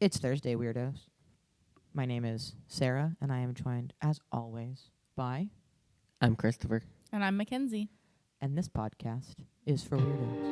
It's Thursday, Weirdos. My name is Sarah, and I am joined, as always, by... I'm Christopher. And I'm Mackenzie. And this podcast is for Weirdos.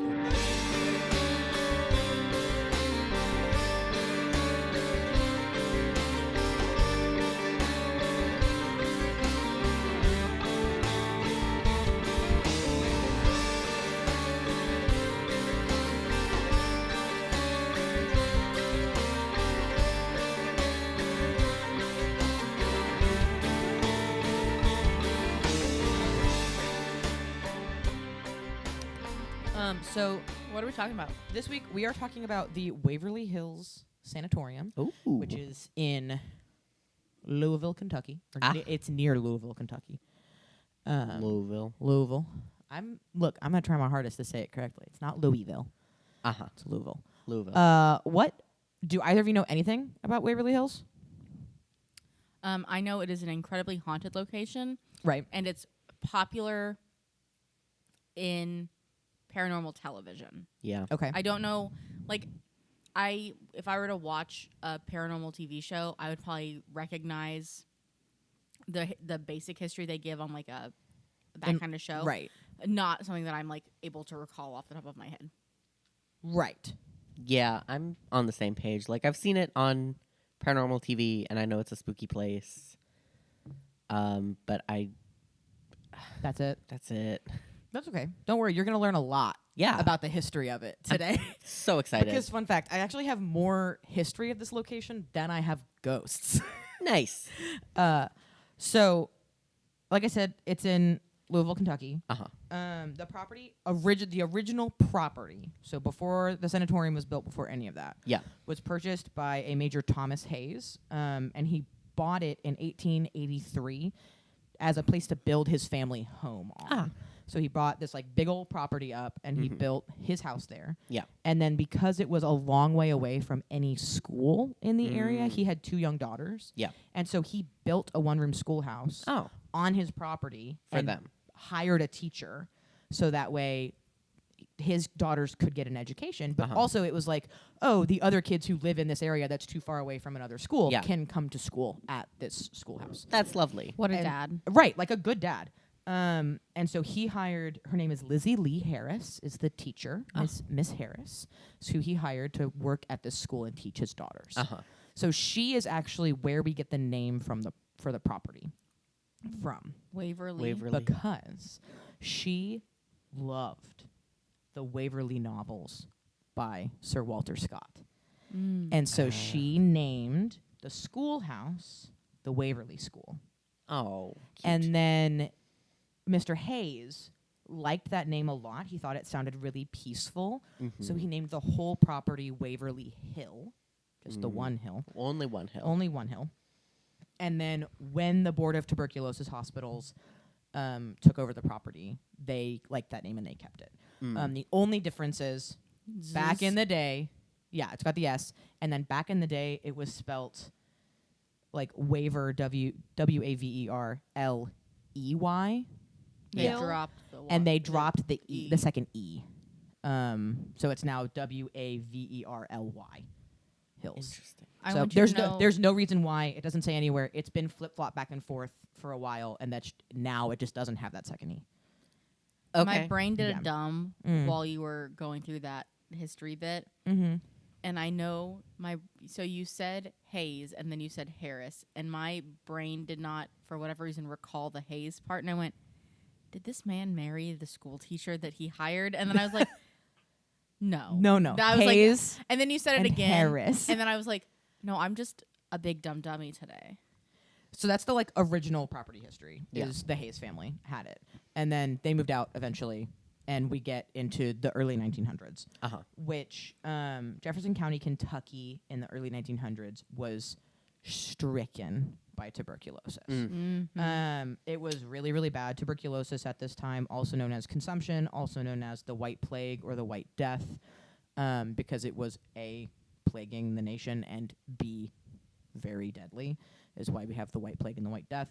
So What are we talking about? this week we are talking about the Waverly Hills Sanatorium, Ooh. which is in Louisville, Kentucky. Or it's near Louisville, Kentucky. Louisville. Louisville. I'm gonna try my hardest to say it correctly. It's not Louisville. Uh-huh. It's Louisville. Louisville. What do either of you know anything about Waverly Hills? I know it is an incredibly haunted location, Right. and it's popular in paranormal television. Yeah. Okay. I don't know, if I were to watch a paranormal TV show, I would probably recognize the basic history they give on that kind of show. Right. Not something that I'm able to recall off the top of my head. Right. Yeah, I'm on the same page. I've seen it on paranormal TV, and I know it's a spooky place. But That's it. that's it. That's okay. Don't worry. You're going to learn a lot Yeah. about the history of it today. So excited. Because, fun fact, I actually have more history of this location than I have ghosts. Nice. So, like I said, it's in Louisville, Kentucky. Uh-huh. The property, the original property, so before the sanatorium was built, before any of that, Yeah. was purchased by a Major Thomas Hayes, and he bought it in 1883 as a place to build his family home on. Ah. So he bought this big old property up, and he built his house there. Yeah. And then because it was a long way away from any school in the area, he had 2 young daughters. Yeah. And so he built a one-room schoolhouse Oh. on his property For and them. hired a teacher so that way his daughters could get an education. But also it was the other kids who live in this area that's too far away from another school can come to school at this schoolhouse. That's lovely. What a And- dad. Right, like a good dad. And so he hired, her name is Lizzie Lee Harris, is the teacher, Miss Harris, who he hired to work at this school and teach his daughters. Uh-huh. So she is actually where we get the name for the property from. Waverly. Because she loved the Waverly novels by Sir Walter Scott. And so she named the schoolhouse the Waverly School. Oh. Cute. And then Mr. Hayes liked that name a lot. He thought it sounded really peaceful. So he named the whole property Waverly Hill. Just the one hill. Only one hill. Only one hill. And then when the Board of Tuberculosis Hospitals took over the property, they liked that name and they kept it. The only difference is back in the day, it's got the S, and then back in the day it was spelt Waver, Waverley. They Hill. dropped the one. And they dropped the E. the second E. So it's now Waverly Hills. Interesting. I So want you to know, there's no reason why it doesn't say anywhere. It's been flip-flop back and forth for a while, and now it just doesn't have that second E. Okay. my brain did Yeah. a dumb while you were going through that history bit. Mm-hmm. And I know so you said Hayes and then you said Harris, and my brain did not, for whatever reason, recall the Hayes part. And I went, did this man marry the school teacher that he hired? And then I was like, no. No. I was Hayes and then you said it and again. Harris. And then I was like, no, I'm just a big dumb dummy today. So that's the original property history. Yeah. Is the Hayes family had it, and then they moved out eventually, and we get into the early 1900s, Uh-huh. which Jefferson County, Kentucky, in the early 1900s was stricken by tuberculosis. It was really, really bad. Tuberculosis at this time, also known as consumption, also known as the White Plague or the White Death, because it was A, plaguing the nation, and B, very deadly, is why we have the White Plague and the White Death.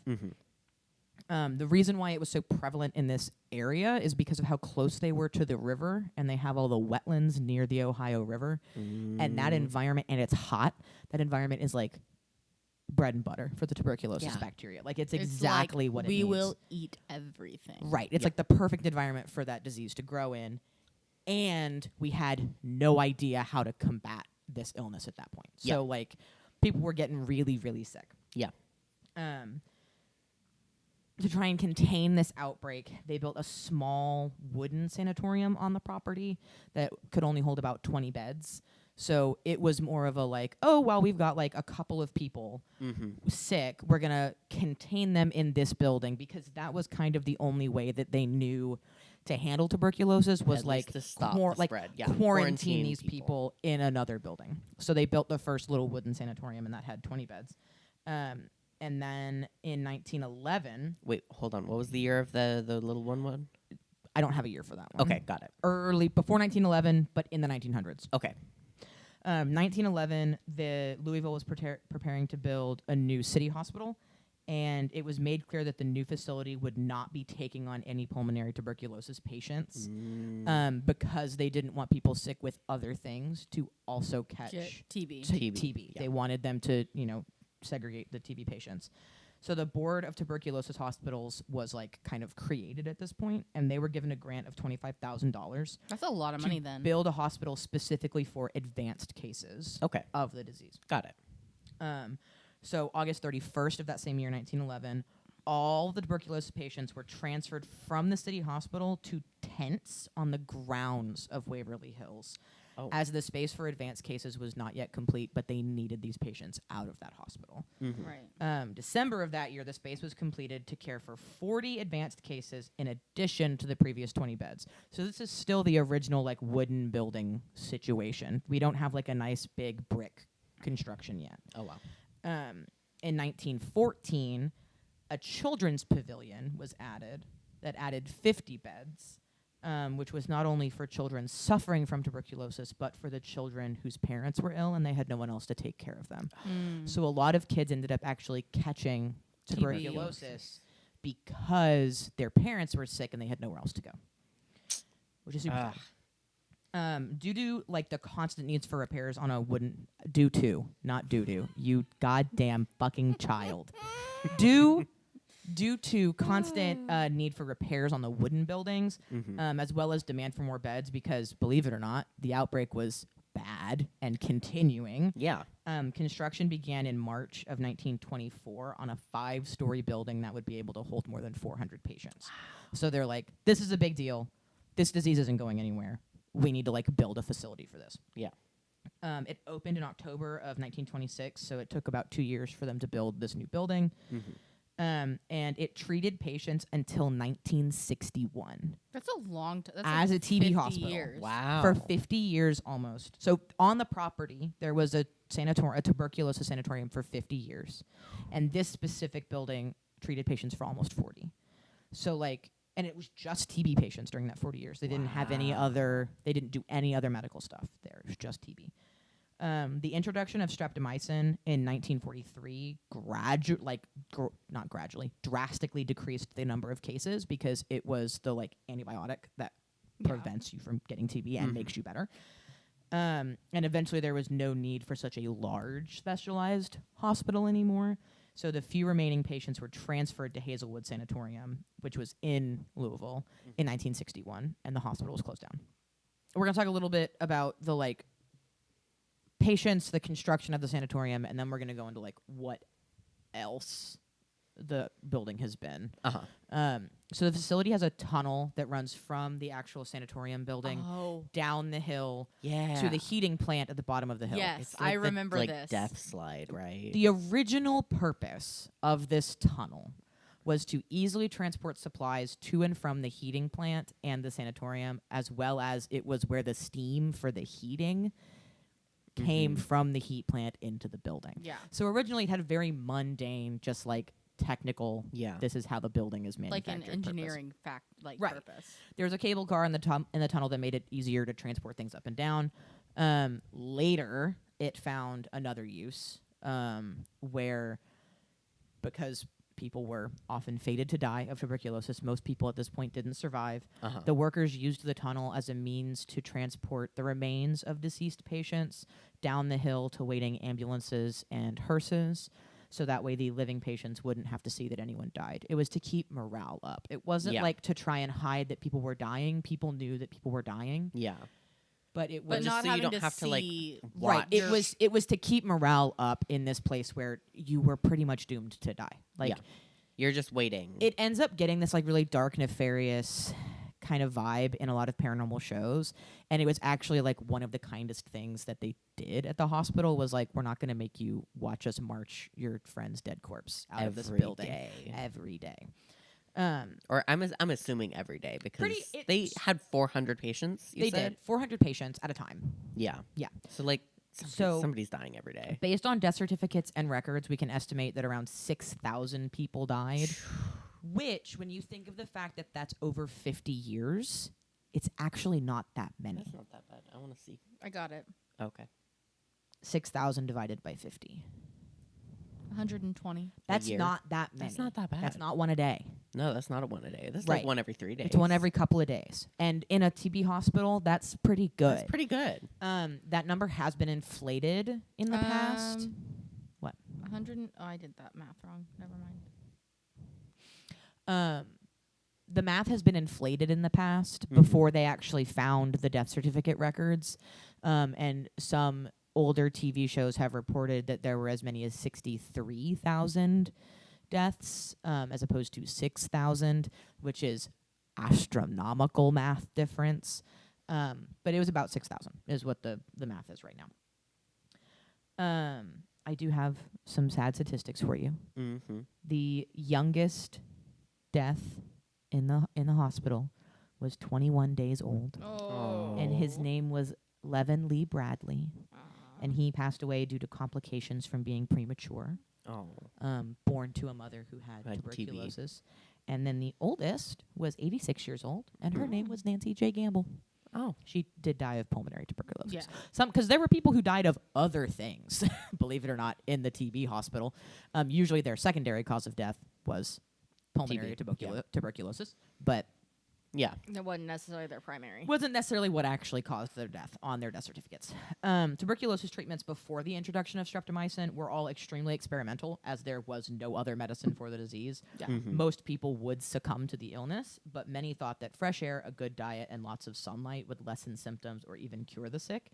The reason why it was so prevalent in this area is because of how close they were to the river, and they have all the wetlands near the Ohio River. And that environment, and it's hot, that environment is like bread and butter for the tuberculosis bacteria. Like it's exactly like what it we needs. will eat everything. Right. It's like the perfect environment for that disease to grow in. And we had no idea how to combat this illness at that point. So like people were getting really, really sick. Yeah. To try and contain this outbreak, they built a small wooden sanatorium on the property that could only hold about 20 beds. So it was more of a like, oh, well, we've got like a couple of people sick. We're going to contain them in this building, because that was kind of the only way that they knew to handle tuberculosis was At like least to stop the like spread. Yeah. quarantine these people in another building. So they built the first little wooden sanatorium, and that had 20 beds. And then in 1911, Wait, hold on. What was the year of the little one? I don't have a year for that one. Okay, got it. Early, before 1911, but in the 1900s. Okay. 1911, the Louisville was preparing to build a new city hospital, and it was made clear that the new facility would not be taking on any pulmonary tuberculosis patients because they didn't want people sick with other things to also catch TB. TB. Yeah. They wanted them to, segregate the TB patients. So the board of tuberculosis hospitals was like kind of created at this point, and they were given a grant of $25,000 That's a lot of money then. build a hospital specifically for advanced cases of the disease. Got it. So August 31st of that same year, 1911, all the tuberculosis patients were transferred from the city hospital to tents on the grounds of Waverly Hills, as the space for advanced cases was not yet complete, but they needed these patients out of that hospital. Right. December of that year, the space was completed to care for 40 advanced cases in addition to the previous 20 beds. So this is still the original like wooden building situation. We don't have like a nice big brick construction yet. Oh, wow. In 1914, a children's pavilion was added that added 50 beds, which was not only for children suffering from tuberculosis, but for the children whose parents were ill and they had no one else to take care of them. So a lot of kids ended up actually catching tuberculosis because their parents were sick and they had nowhere else to go, which is super sad. Due to like the constant needs for repairs on a wooden, not doo-doo, you goddamn fucking child. Due to constant need for repairs on the wooden buildings, as well as demand for more beds, because believe it or not, the outbreak was bad and continuing. Yeah. Construction began in March of 1924 on a 5-story building that would be able to hold more than 400 patients. So they're like, this is a big deal. This disease isn't going anywhere. We need to like build a facility for this. Yeah. It opened in October of 1926, so it took about 2 years for them to build this new building. And it treated patients until 1961. That's a long time. As a TB hospital. Years. Wow. For 50 years almost. So on the property, there was a tuberculosis sanatorium for 50 years. And this specific building treated patients for almost 40. So like, and it was just TB patients during that 40 years. They didn't have they didn't do any other medical stuff there. It was just TB. The introduction of streptomycin in 1943 drastically decreased the number of cases, because it was the like antibiotic that prevents you from getting TB and makes you better. And eventually there was no need for such a large specialized hospital anymore. So the few remaining patients were transferred to Hazelwood Sanatorium, which was in Louisville in 1961, and the hospital was closed down. We're going to talk a little bit about the like patients, the construction of the sanatorium, and then we're going to go into like what else the building has been. So the facility has a tunnel that runs from the actual sanatorium building down the hill to the heating plant at the bottom of the hill. Yes, It's like I remember the, this. death slide, right? The original purpose of this tunnel was to easily transport supplies to and from the heating plant and the sanatorium, as well as it was where the steam for the heating came from the heat plant into the building. Yeah. So originally it had a very mundane, just like technical, this is how the building is manufactured. Like an engineering purpose. There was a cable car in the tunnel that made it easier to transport things up and down. Later, it found another use where, because People were often fated to die of tuberculosis. Most people at this point didn't survive. Uh-huh. The workers used the tunnel as a means to transport the remains of deceased patients down the hill to waiting ambulances and hearses, so that way the living patients wouldn't have to see that anyone died. It was to keep morale up. It wasn't like to try and hide that people were dying. People knew that people were dying. Yeah. But it But was not so you having don't to have to, like, see right. watch. It was to keep morale up in this place where you were pretty much doomed to die. Like Yeah. You're just waiting. it ends up getting this like really dark, nefarious kind of vibe in a lot of paranormal shows, and it was actually like one of the kindest things that they did at the hospital was like, we're not going to make you watch us march your friend's dead corpse out of this building every day. Or I'm assuming every day because they it's- had 400 patients. You They said? did 400 patients at a time. Yeah. Yeah. So like So- somebody's dying every day. Based on death certificates and records, we can estimate that around 6,000 people died. Which, when you think of the fact that that's over 50 years, it's actually not that many. That's not that bad. I want to see. I got it. Okay. 6,000 divided by 50. 120. That's year. not that many. That's not that bad. That's not one a day. No, that's not a one a day. That's Right. like one every 3 days. It's one every couple of days. And in a TB hospital, that's pretty good. That's pretty good. That number has been inflated in the past. What? 100. Oh, I did that math wrong. Never mind. The math has been inflated in the past before they actually found the death certificate records. And some older TV shows have reported that there were as many as 63,000 deaths as opposed to 6,000, which is astronomical math difference. But it was about 6,000 is what the math is right now. I do have some sad statistics for you. Mm-hmm. The youngest death in the hospital was 21 days old, Oh. and his name was Levin Lee Bradley, and he passed away due to complications from being premature, Oh. born to a mother who had Had TB. tuberculosis. And then the oldest was 86 years old, and her name was Nancy J. Gamble. Oh. She did die of pulmonary tuberculosis. Yeah. Because there were people who died of other things, believe it or not, in the TB hospital. Usually their secondary cause of death was pulmonary tuberculosis, but Yeah. It wasn't necessarily their primary. wasn't necessarily what actually caused their death on their death certificates. Tuberculosis treatments before the introduction of streptomycin were all extremely experimental, as there was no other medicine for the disease. Yeah. Most people would succumb to the illness, but many thought that fresh air, a good diet, and lots of sunlight would lessen symptoms or even cure the sick.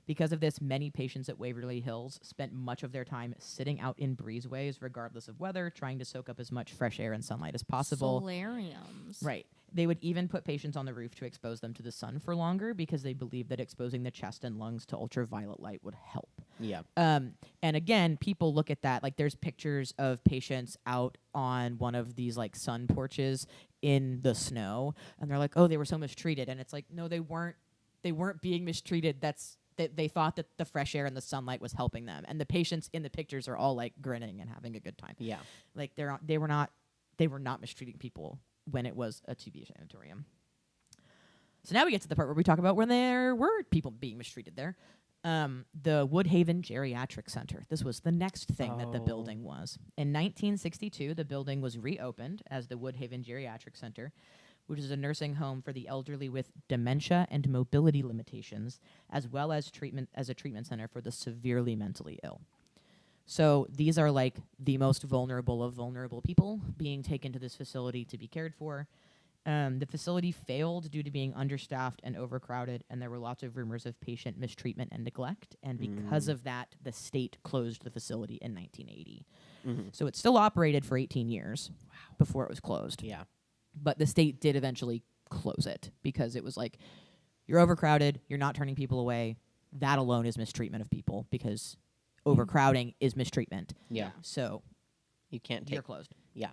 Because of this, many patients at Waverly Hills spent much of their time sitting out in breezeways, regardless of weather, trying to soak up as much fresh air and sunlight as possible. Solariums. Right. They would even put patients on the roof to expose them to the sun for longer because they believed that exposing the chest and lungs to ultraviolet light would help. Yeah. And again, people look at that, like there's pictures of patients out on one of these like sun porches in the snow, and they're like, oh, they were so mistreated. And it's like, no, they weren't being mistreated. They thought that the fresh air and the sunlight was helping them. And the patients in the pictures are all like grinning and having a good time. Yeah. Like they were not mistreating people when it was a TB sanatorium. So now we get to the part where we talk about when there were people being mistreated there. The Woodhaven Geriatric Center. This was the next thing that the building was. In 1962, the building was reopened as the Woodhaven Geriatric Center, which is a nursing home for the elderly with dementia and mobility limitations, as well as a treatment center for the severely mentally ill. So these are like the most vulnerable of vulnerable people being taken to this facility to be cared for. The facility failed due to being understaffed and overcrowded, and there were lots of rumors of patient mistreatment and neglect. And because of that, the state closed the facility in 1980. So it still operated for 18 years before it was closed. Yeah. But the state did eventually close it because it was like, you're overcrowded, you're not turning people away. That alone is mistreatment of people because overcrowding is mistreatment. Yeah. So You can't you're take. closed. Yeah.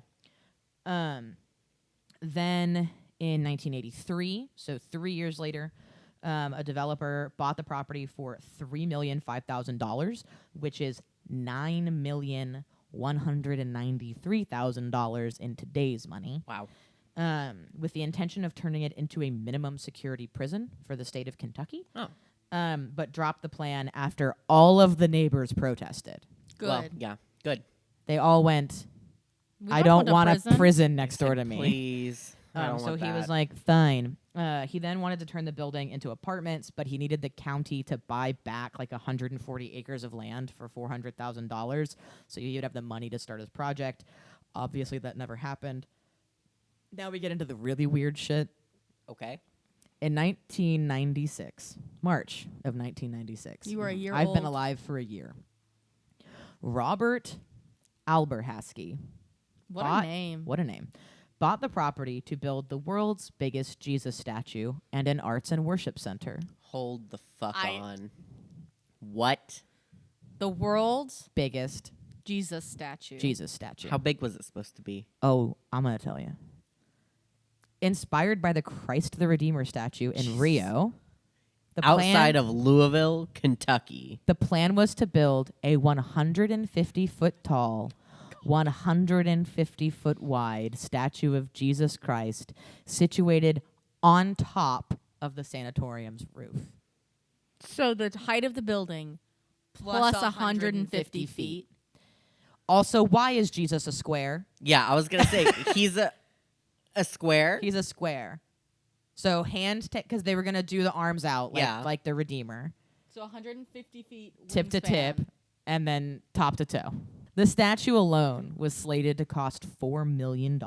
Then in 1983, so 3 years later, a developer bought the property for $3,005,000, which is $9,193,000 in today's money. Wow. With the intention of turning it into a minimum security prison for the state of Kentucky. Oh. But dropped the plan after all of the neighbors protested. Good. Well, yeah. Good. They all went, I don't want a prison. prison next door to me. Please. I don't So want he was that. like, fine. He then wanted to turn the building into apartments, but he needed the county to buy back like 140 acres of land for $400,000. So he would have the money to start his project. Obviously, that never happened. Now we get into the really weird shit. Okay. In 1996, March of 1996. You were a year I've been old. alive for a year. Robert Alberhaski. What bought- a name. What a name. Bought the property to build the world's biggest Jesus statue and an arts and worship center. Hold the fuck I- on. What? The world's Biggest Jesus statue. Jesus statue. How big was it supposed to be? Oh, I'm going to tell you. Inspired by the Christ the Redeemer statue in Rio, Outside of Louisville, Kentucky. the plan was to build a 150-foot tall, 150-foot wide statue of Jesus Christ situated on top of the sanatorium's roof. So the height of the building plus 150 feet. Also, why is Jesus a square? Yeah, I was gonna say he's a square. He's a square. So because they were going to do the arms out Yeah. like the Redeemer. So 150 feet. Tip to tip, and then top to toe. The statue alone was slated to cost $4 million,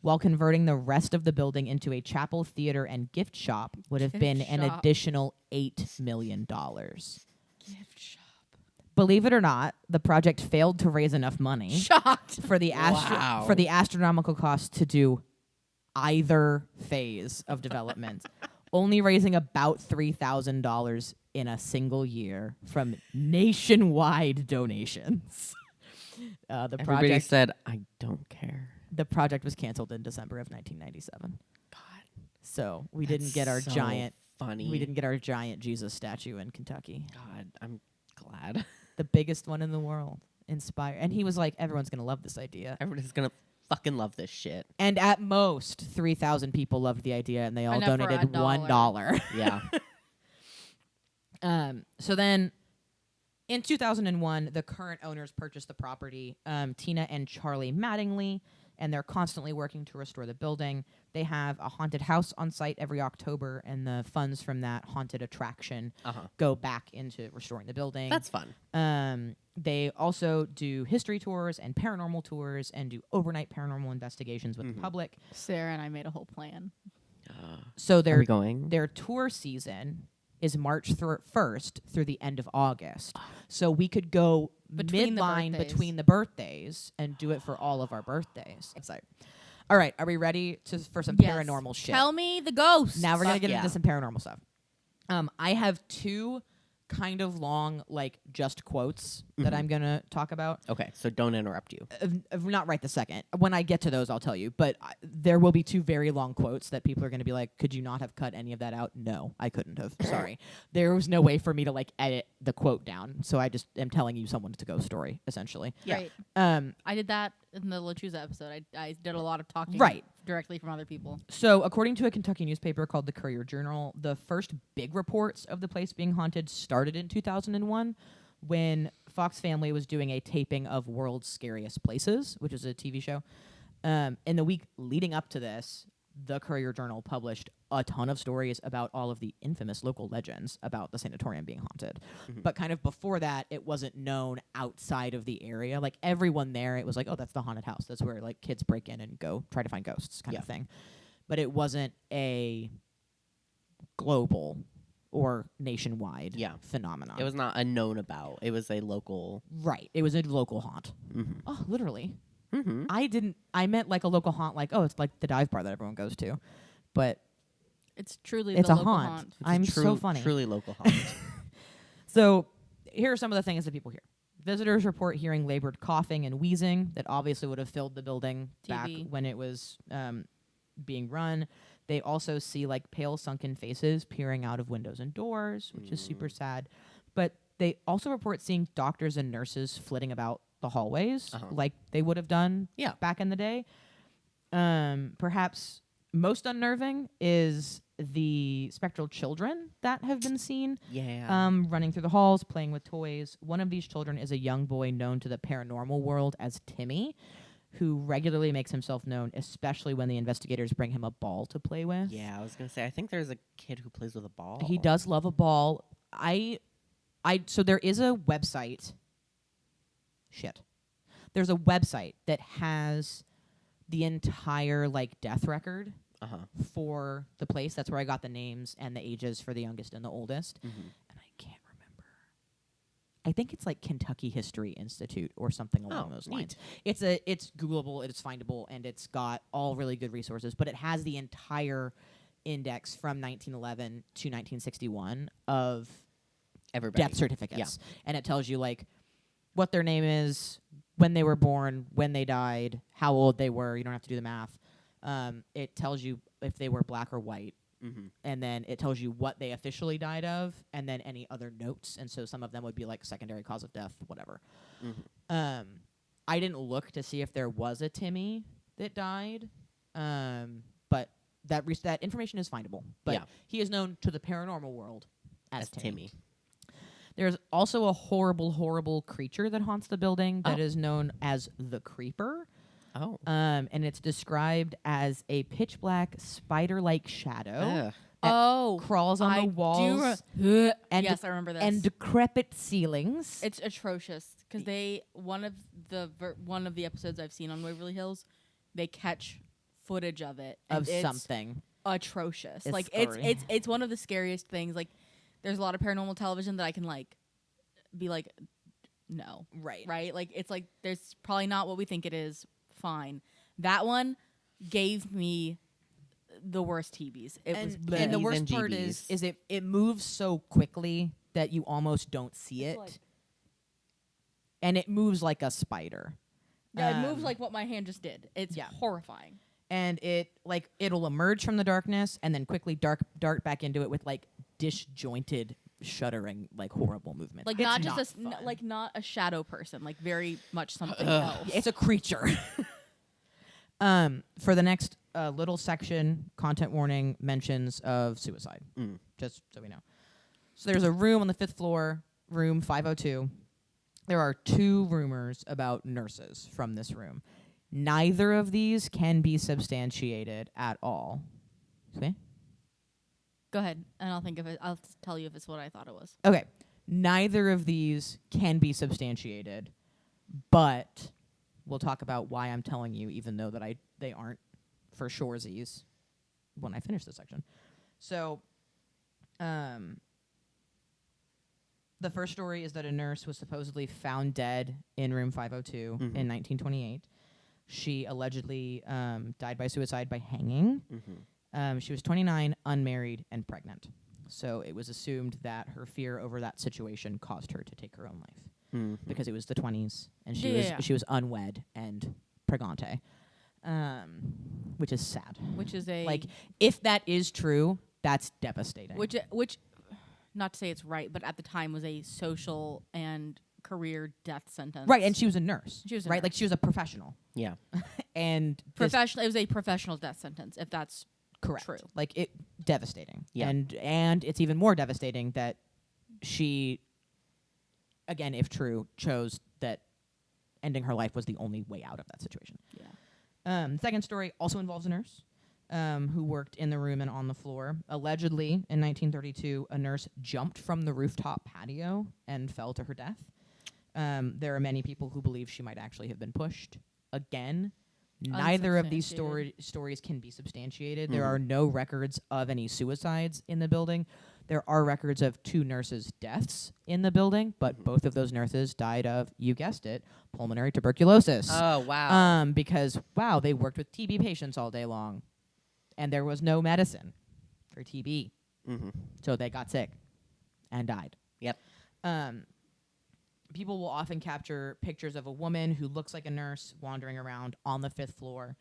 while converting the rest of the building into a chapel, theater, and gift shop would have Gift been an shop. additional $8 million. Gift shop. Believe it or not, the project failed to raise enough money Shocked. for the Wow. for the astronomical cost to do either phase of development, only raising about $3,000 in a single year from nationwide donations. Everybody Project said, "I don't care." the project was canceled in December of 1997. God, So we didn't get our so giant funny. we didn't get our giant Jesus statue in Kentucky, God, I'm glad. the biggest one in the world. Inspired, and he was like, everyone's gonna love this idea. Everybody's gonna fucking love this shit. And at most, 3,000 people loved the idea, and they all Enough for donated $1. Yeah. So then, in 2001, the current owners purchased the property, Tina and Charlie Mattingly, and they're constantly working to restore the building. They have a haunted house on site every October, and the funds from that haunted attraction go back into restoring the building. That's fun. They also do history tours and paranormal tours and do overnight paranormal investigations with the public. Sarah and I made a whole plan. So Are their we going? their tour season is March 1st through the end of August. So we could go Between the midline birthdays. between the birthdays and do it for all of our birthdays. All right, are we ready for some Yes. paranormal shit? Tell me the ghost. Now we're going to Fuck get yeah. into some paranormal stuff. I have two kind of long, like, just quotes that I'm going to talk about. Okay, so don't interrupt you. Not right the second. When I get to those, I'll tell you. But there will be two very long quotes that people are going to be like, could you not have cut any of that out? No, I couldn't have. Sorry. There was no way for me to, like, edit the quote down. So I just am telling you someone's to-go story, essentially. Right. Um, I did that in the LaChusa episode. I did a lot of talking Right. directly from other people. So, according to a Kentucky newspaper called the Courier-Journal, the first big reports of the place being haunted started in 2001 when Fox Family was doing a taping of World's Scariest Places, which is a TV show. In the week leading up to this, the Courier-Journal published a ton of stories about all of the infamous local legends about the sanatorium being haunted. But kind of before that, it wasn't known outside of the area. Like, everyone there, it was like, oh, that's the haunted house. That's where, like, kids break in and go try to find ghosts kind of thing. But it wasn't a global or nationwide phenomenon. It was not a known about. It was a local. Right. It was a local haunt. Mm-hmm. Oh, literally. Mm-hmm. I meant like a local haunt, like, oh, it's like the dive bar that everyone goes to. But It's truly it's the a local haunt. I'm so funny. Truly local haunt. So here are some of the things that people hear. Visitors report hearing labored coughing and wheezing that obviously would have filled the building back TB. when it was being run. They also see like pale sunken faces peering out of windows and doors, which is super sad. But they also report seeing doctors and nurses flitting about the hallways like they would have done Yeah. back in the day. Perhaps most unnerving is the spectral children that have been seen running through the halls, playing with toys. One of these children is a young boy known to the paranormal world as Timmy, who regularly makes himself known, especially when the investigators bring him a ball to play with. Yeah, I was gonna say, I think there's a kid who plays with a ball. He does love a ball. So there is a website. There's a website that has the entire death record for the place. That's where I got the names and the ages for the youngest and the oldest. And I can't remember. I think it's Kentucky History Institute or something along those lines. It's Googleable, it's findable, and it's got all really good resources. But it has the entire index from 1911 to 1961 of everybody death certificates, and it tells you what their name is, when they were born, when they died, how old they were. You don't have to do the math. It tells you if they were black or white, and then it tells you what they officially died of, and then any other notes. And so some of them would be secondary cause of death, whatever. I didn't look to see if there was a Timmy that died, but that information is findable. But he is known to the paranormal world as Timmy. There's also a horrible, horrible creature that haunts the building that is known as the Creeper. And it's described as a pitch black spider-like shadow that crawls on the walls. Yes, I remember this. And decrepit ceilings. It's atrocious because one of the episodes I've seen on Waverly Hills, they catch footage of it of something atrocious. It's It's one of the scariest things. There's a lot of paranormal television that I can be no. Right. It's there's probably not what we think it is. Fine. That one gave me the worst TBs. And the worst part is it moves so quickly that you almost don't see it. And it moves like a spider. Yeah, it moves like what my hand just did. It's horrifying. And it'll emerge from the darkness and then quickly dart back into it with disjointed, shuddering, horrible movements. Not a shadow person, very much something else. It's a creature. For the next little section, content warning mentions of suicide. Just so we know. So there's a room on the 5th floor, room 502. There are 2 rumors about nurses from this room. Neither of these can be substantiated at all. Okay? Go ahead, and I'll think of it. I'll tell you if it's what I thought it was. Okay. Neither of these can be substantiated, but we'll talk about why I'm telling you, even though that they aren't for surezies when I finish this section. So, the first story is that a nurse was supposedly found dead in room 502 in 1928. She allegedly died by suicide by hanging. She was 29, unmarried, and pregnant. So it was assumed that her fear over that situation caused her to take her own life because it was the 20s and she was unwed and pregante, which is sad. Which is if that is true, that's devastating. Which not to say it's right, but at the time was a social and career death sentence. Right, and she was a nurse. She was a nurse. She was a professional. Yeah, and it was a professional death sentence. If that's correct. True. Devastating. Yeah. And it's even more devastating that she, again, if true, chose that ending her life was the only way out of that situation. Yeah. Second story also involves a nurse who worked in the room and on the floor. Allegedly, in 1932, a nurse jumped from the rooftop patio and fell to her death. There are many people who believe she might actually have been pushed. Again, neither of these stories can be substantiated. There are no records of any suicides in the building. There are records of 2 nurses' deaths in the building, but both of those nurses died of, you guessed it, pulmonary tuberculosis. Oh, wow. Because, they worked with TB patients all day long, and there was no medicine for TB. So they got sick and died. Yep. People will often capture pictures of a woman who looks like a nurse wandering around on the 5th floor,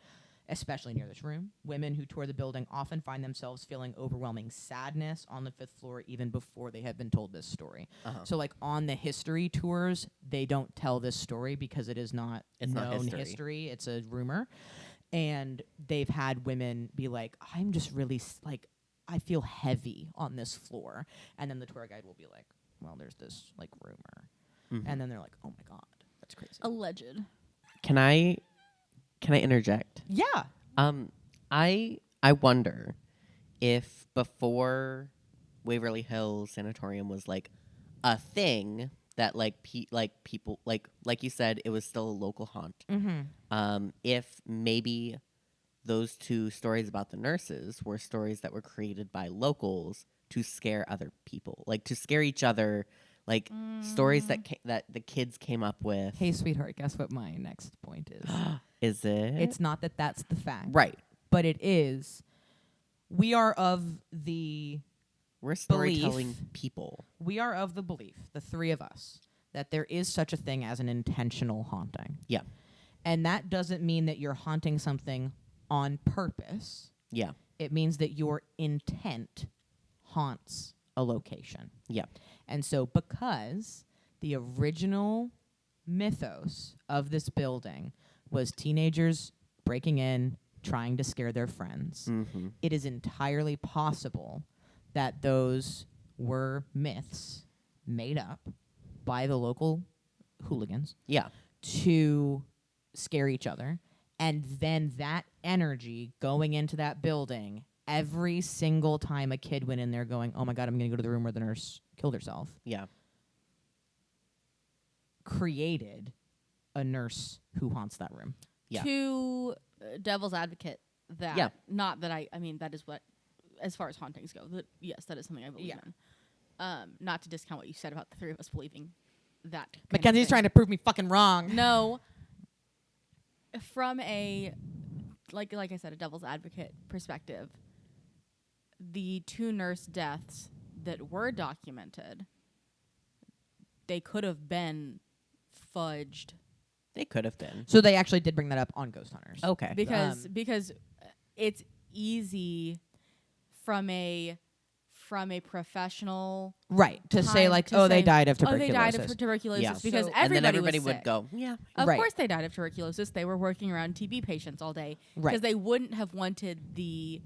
especially near this room. Women who tour the building often find themselves feeling overwhelming sadness on the 5th floor even before they have been told this story. So on the history tours, they don't tell this story because it is not known history. It's a rumor. And they've had women be like, I'm just really I feel heavy on this floor. And then the tour guide will be like, well, there's this like rumor. And then they're like, oh my God, that's crazy. Alleged. Can I interject? Yeah. I wonder if before Waverly Hills Sanatorium was like a thing that like people like you said, it was still a local haunt. If maybe those two stories about the nurses were stories that were created by locals to scare other people, like to scare each other, like stories that the kids came up with. Hey, sweetheart, guess what my next point is? Is it? It's not that that's the fact. Right. But it is. We are of the We're storytelling belief. people. We are of the belief, the three of us, that there is such a thing as an intentional haunting. Yeah. And that doesn't mean that you're haunting something on purpose. Yeah. It means that your intent haunts a location. Yeah. And so because the original mythos of this building was teenagers breaking in, trying to scare their friends, it is entirely possible that those were myths made up by the local hooligans Yeah. to scare each other. And then that energy going into that building every single time a kid went in there going, oh my God, I'm going to go to the room where the nurse killed herself, Yeah. created a nurse who haunts that room. Yeah. To devil's advocate that. Yeah. Not that I mean, that is what, as far as hauntings go, that yes, that is something I believe in. Not to discount what you said about the three of us believing that. Mackenzie's trying to prove me fucking wrong. No. From a, like I said, a devil's advocate perspective, the two nurse deaths that were documented, they could have been fudged. They could have been. So they actually did bring that up on Ghost Hunters. Okay. Because it's easy from a professional Right. To say time like, to they say, died of oh, tuberculosis. they died of tuberculosis Yeah. because So- and then everybody was would sick. go, yeah. Of Right. course they died of tuberculosis. They were working around TB patients all day. Right. Because they wouldn't have wanted the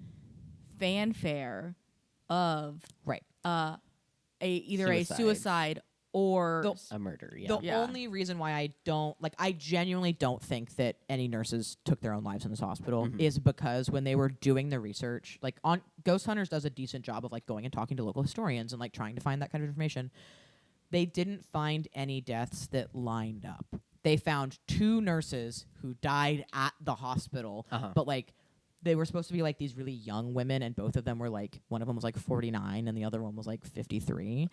fanfare of Right. either a suicide or A murder, yeah. The Yeah. only reason why I genuinely don't think that any nurses took their own lives in this hospital is because when they were doing the research, like on Ghost Hunters does a decent job of like going and talking to local historians and like trying to find that kind of information. They didn't find any deaths that lined up. They found two nurses who died at the hospital, but like they were supposed to be like these really young women, and both of them were like, one of them was like 49 and the other one was like 53.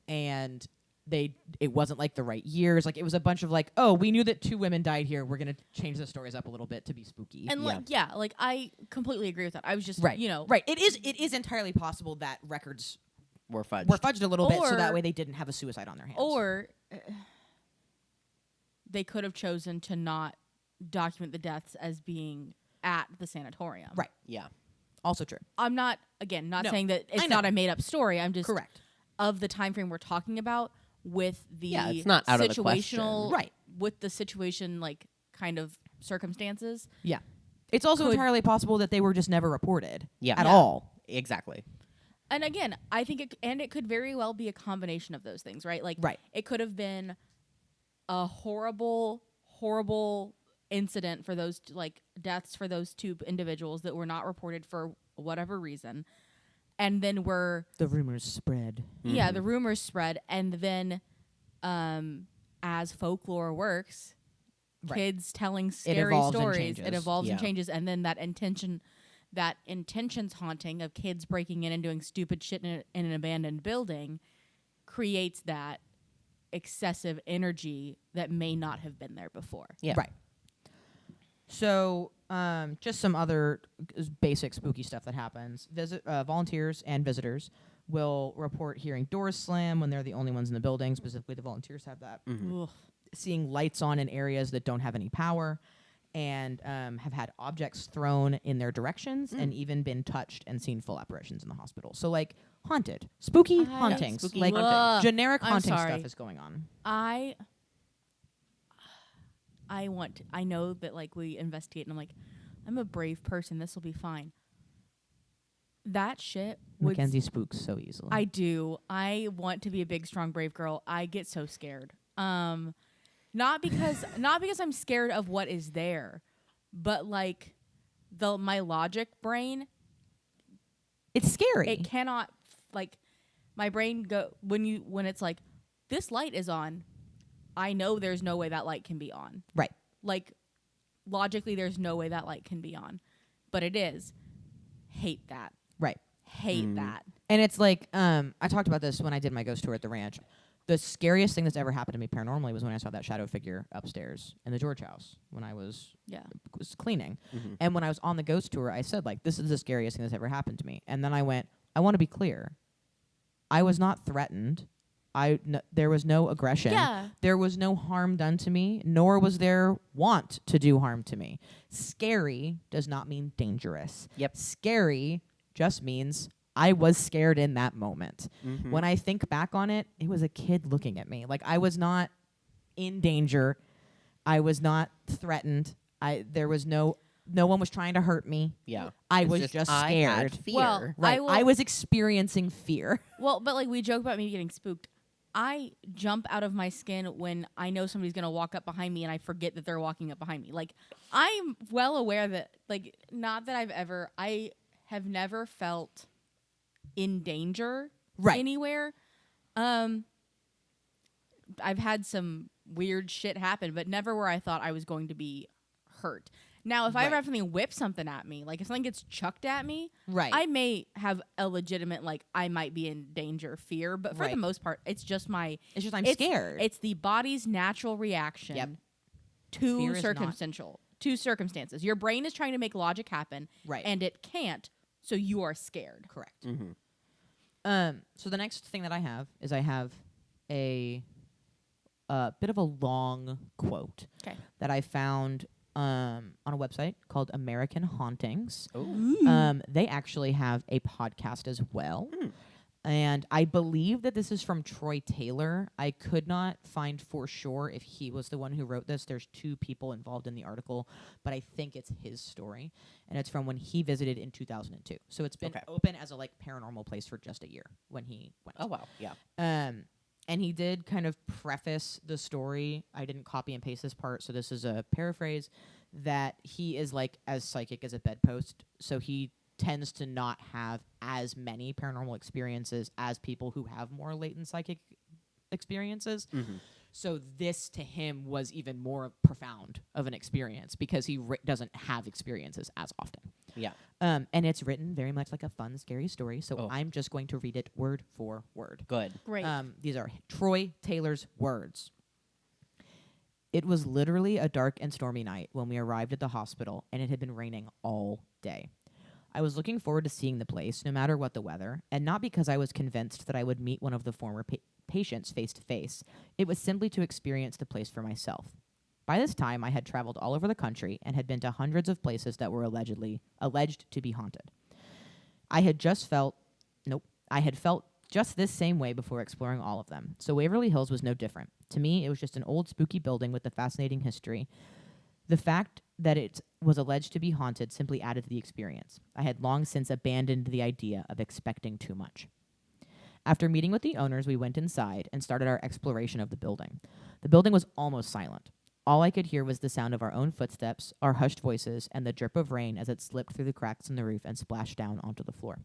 And it wasn't like the right years. Like it was a bunch of like, oh, we knew that two women died here. We're going to change the stories up a little bit to be spooky. and like I completely agree with that. I was just right. you know Right. It is entirely possible that records Were fudged. were fudged a little bit so that Or- way they didn't have a suicide on their hands. or they could have chosen to not document the deaths as being at the sanatorium. Right. Yeah. Also true. I'm not No, saying that I it's know. not a made up story. I'm just Correct. of the time frame we're talking about with the Yeah, it's not out of the situational question. Right. with the situation like kind of circumstances. Yeah. It's also Could- entirely possible that they were just never reported Yeah. at Yeah. all. Exactly. And again, I think it could very well be a combination of those things, right? Like Right. it could have been a horrible incident for those like deaths for those two individuals that were not reported for whatever reason. And then The rumors spread. yeah, the rumors spread, and then as folklore works, Right. kids telling scary evolves and stories, it changes. evolves and Yeah. changes, and then that intentions haunting of kids breaking in and doing stupid shit in an abandoned building creates that excessive energy that may not have been there before. Yeah. Right. So, just some other basic spooky stuff that happens. Volunteers and visitors will report hearing doors slam when they're the only ones in the building. Specifically, the volunteers have that. Ugh. Seeing lights on in areas that don't have any power, and have had objects thrown in their directions, and even been touched and seen full apparitions in the hospital. So, like, haunted, spooky hauntings, spooky like haunting. generic I'm haunting sorry. stuff is going on. I know that like we investigate and I'm like, I'm a brave person. This will be fine. That shit would... Mackenzie spooks so easily. I do. I want to be a big, strong, brave girl. I get so scared. Not because I'm scared of what is there, but like my logic brain, it's scary. it cannot, like, my brain when it's like, this light is on, I know there's no way that light can be on. Right. Like, logically, there's no way that light can be on, but it is. Hate that. Right. Hate that. And it's like, I talked about this when I did my ghost tour at the ranch. The scariest thing that's ever happened to me paranormally was when I saw that shadow figure upstairs in the George house when I was cleaning. Mm-hmm. And when I was on the ghost tour, I said, like, this is the scariest thing that's ever happened to me. And then I went, I want to be clear. I was not threatened. There was no aggression. Yeah. There was no harm done to me, nor was there want to do harm to me. Scary does not mean dangerous. Yep. Scary just means I was scared in that moment. Mm-hmm. When I think back on it, it was a kid looking at me. Like, I was not in danger. I was not threatened. There was no one was trying to hurt me. Yeah. I It's was just I scared. had fear. Well, Right. I was experiencing fear. Well, but like we joke about me getting spooked. I jump out of my skin when I know somebody's going to walk up behind me and I forget that they're walking up behind me. Like, I'm well aware that, like, not that I have never felt in danger anywhere. I've had some weird shit happen, but never where I thought I was going to be hurt. Now, if I ever have something whip something at me, like if something gets chucked at me, I may have a legitimate, like, I might be in danger fear, but for the most part, it's just I'm scared. It's the body's natural reaction to circumstances. Your brain is trying to make logic happen, and it can't, so you are scared. Correct. Mm-hmm. So the next thing that I have is I have a bit of a long quote that I found on a website called American Hauntings. They actually have a podcast as well. And I believe that this is from Troy Taylor. I could not find for sure if he was the one who wrote this. There's two people involved in the article, but I think it's his story. And it's from when he visited in 2002. So it's been open as a like paranormal place for just a year when he went. Oh, wow. Yeah. And he did kind of preface the story. I didn't copy and paste this part, so this is a paraphrase, that he is like as psychic as a bedpost. So he tends to not have as many paranormal experiences as people who have more latent psychic experiences. Mm-hmm. So this to him was even more profound of an experience because he doesn't have experiences as often. Yeah. And it's written very much like a fun, scary story. So I'm just going to read it word for word. Good. Great. These are Troy Taylor's words. It was literally a dark and stormy night when we arrived at the hospital, and it had been raining all day. I was looking forward to seeing the place, no matter what the weather, and not because I was convinced that I would meet one of the former patients face to face. It was simply to experience the place for myself. By this time, I had traveled all over the country and had been to hundreds of places that were alleged to be haunted. I had felt just this same way before exploring all of them. So Waverly Hills was no different. To me, it was just an old spooky building with a fascinating history. The fact that it was alleged to be haunted simply added to the experience. I had long since abandoned the idea of expecting too much. After meeting with the owners, we went inside and started our exploration of the building. The building was almost silent. All I could hear was the sound of our own footsteps, our hushed voices, and the drip of rain as it slipped through the cracks in the roof and splashed down onto the floor.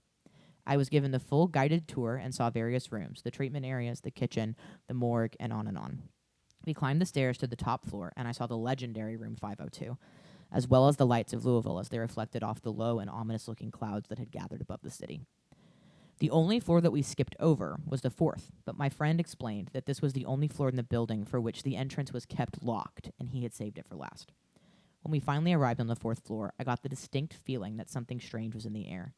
I was given the full guided tour and saw various rooms, the treatment areas, the kitchen, the morgue, and on and on. We climbed the stairs to the top floor, and I saw the legendary room 502, as well as the lights of Louisville as they reflected off the low and ominous-looking clouds that had gathered above the city. The only floor that we skipped over was the fourth, but my friend explained that this was the only floor in the building for which the entrance was kept locked, and he had saved it for last. When we finally arrived on the fourth floor, I got the distinct feeling that something strange was in the air.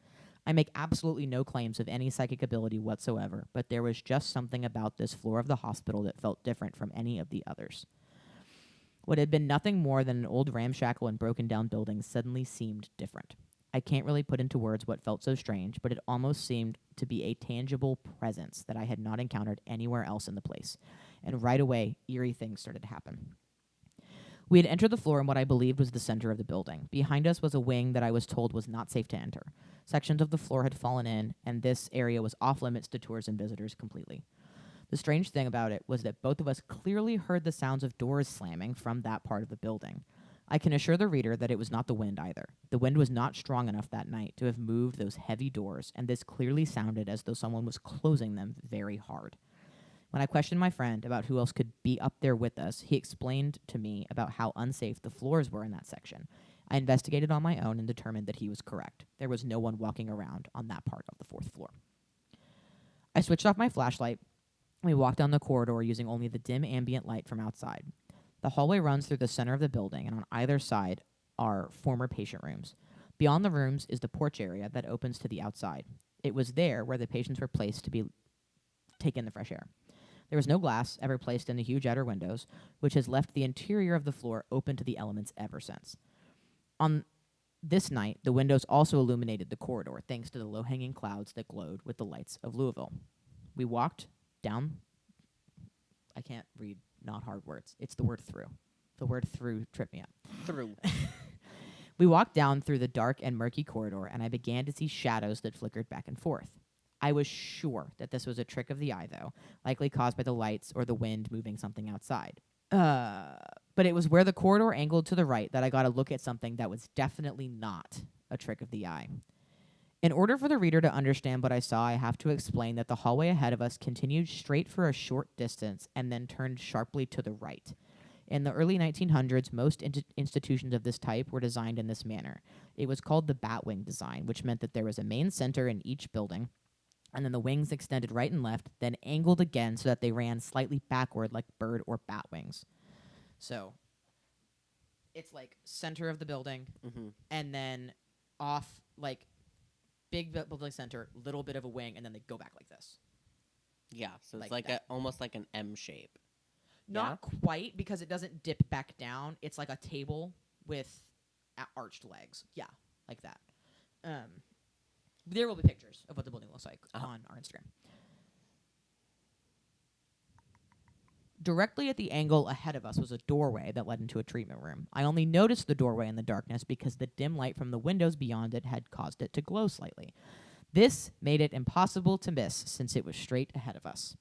I make absolutely no claims of any psychic ability whatsoever, but there was just something about this floor of the hospital that felt different from any of the others. What had been nothing more than an old ramshackle and broken down building suddenly seemed different. I can't really put into words what felt so strange, but it almost seemed to be a tangible presence that I had not encountered anywhere else in the place. And right away, eerie things started to happen. We had entered the floor in what I believed was the center of the building. Behind us was a wing that I was told was not safe to enter. Sections of the floor had fallen in, and this area was off limits to tours and visitors completely. The strange thing about it was that both of us clearly heard the sounds of doors slamming from that part of the building. I can assure the reader that it was not the wind either. The wind was not strong enough that night to have moved those heavy doors, and this clearly sounded as though someone was closing them very hard. When I questioned my friend about who else could be up there with us, he explained to me about how unsafe the floors were in that section. I investigated on my own and determined that he was correct. There was no one walking around on that part of the 4th floor. I switched off my flashlight. We walked down the corridor using only the dim ambient light from outside. The hallway runs through the center of the building, and on either side are former patient rooms. Beyond the rooms is the porch area that opens to the outside. It was there where the patients were placed to be taken the fresh air. There was no glass ever placed in the huge outer windows, which has left the interior of the floor open to the elements ever since. On this night, the windows also illuminated the corridor, thanks to the low-hanging clouds that glowed with the lights of Louisville. We walked down. I can't read not hard words. It's the word through. The word through tripped me up. Through. We walked down through the dark and murky corridor, and I began to see shadows that flickered back and forth. I was sure that this was a trick of the eye, though, likely caused by the lights or the wind moving something outside. But it was where the corridor angled to the right that I got a look at something that was definitely not a trick of the eye. In order for the reader to understand what I saw, I have to explain that the hallway ahead of us continued straight for a short distance and then turned sharply to the right. In the early 1900s, most institutions of this type were designed in this manner. It was called the batwing design, which meant that there was a main center in each building, and then the wings extended right and left, then angled again so that they ran slightly backward like bird or bat wings. So it's like center of the building, and then off, like big building center, little bit of a wing, and then they go back like this. Yeah, so it's Like like almost like an M shape. Not quite, because it doesn't dip back down. It's like a table with arched legs. Yeah, like that. There will be pictures of what the building looks like on our Instagram. Directly at the angle ahead of us was a doorway that led into a treatment room. I only noticed the doorway in the darkness because the dim light from the windows beyond it had caused it to glow slightly. This made it impossible to miss since it was straight ahead of us.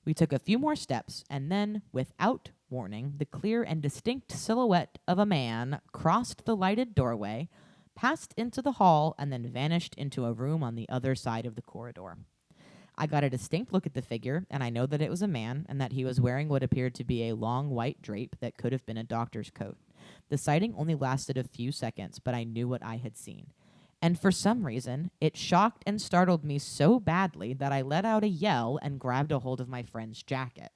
We took a few more steps, and then, without warning, the clear and distinct silhouette of a man crossed the lighted doorway, passed into the hall, and then vanished into a room on the other side of the corridor. I got a distinct look at the figure, and I know that it was a man, and that he was wearing what appeared to be a long white drape that could have been a doctor's coat. The sighting only lasted a few seconds, but I knew what I had seen. And for some reason, it shocked and startled me so badly that I let out a yell and grabbed a hold of my friend's jacket.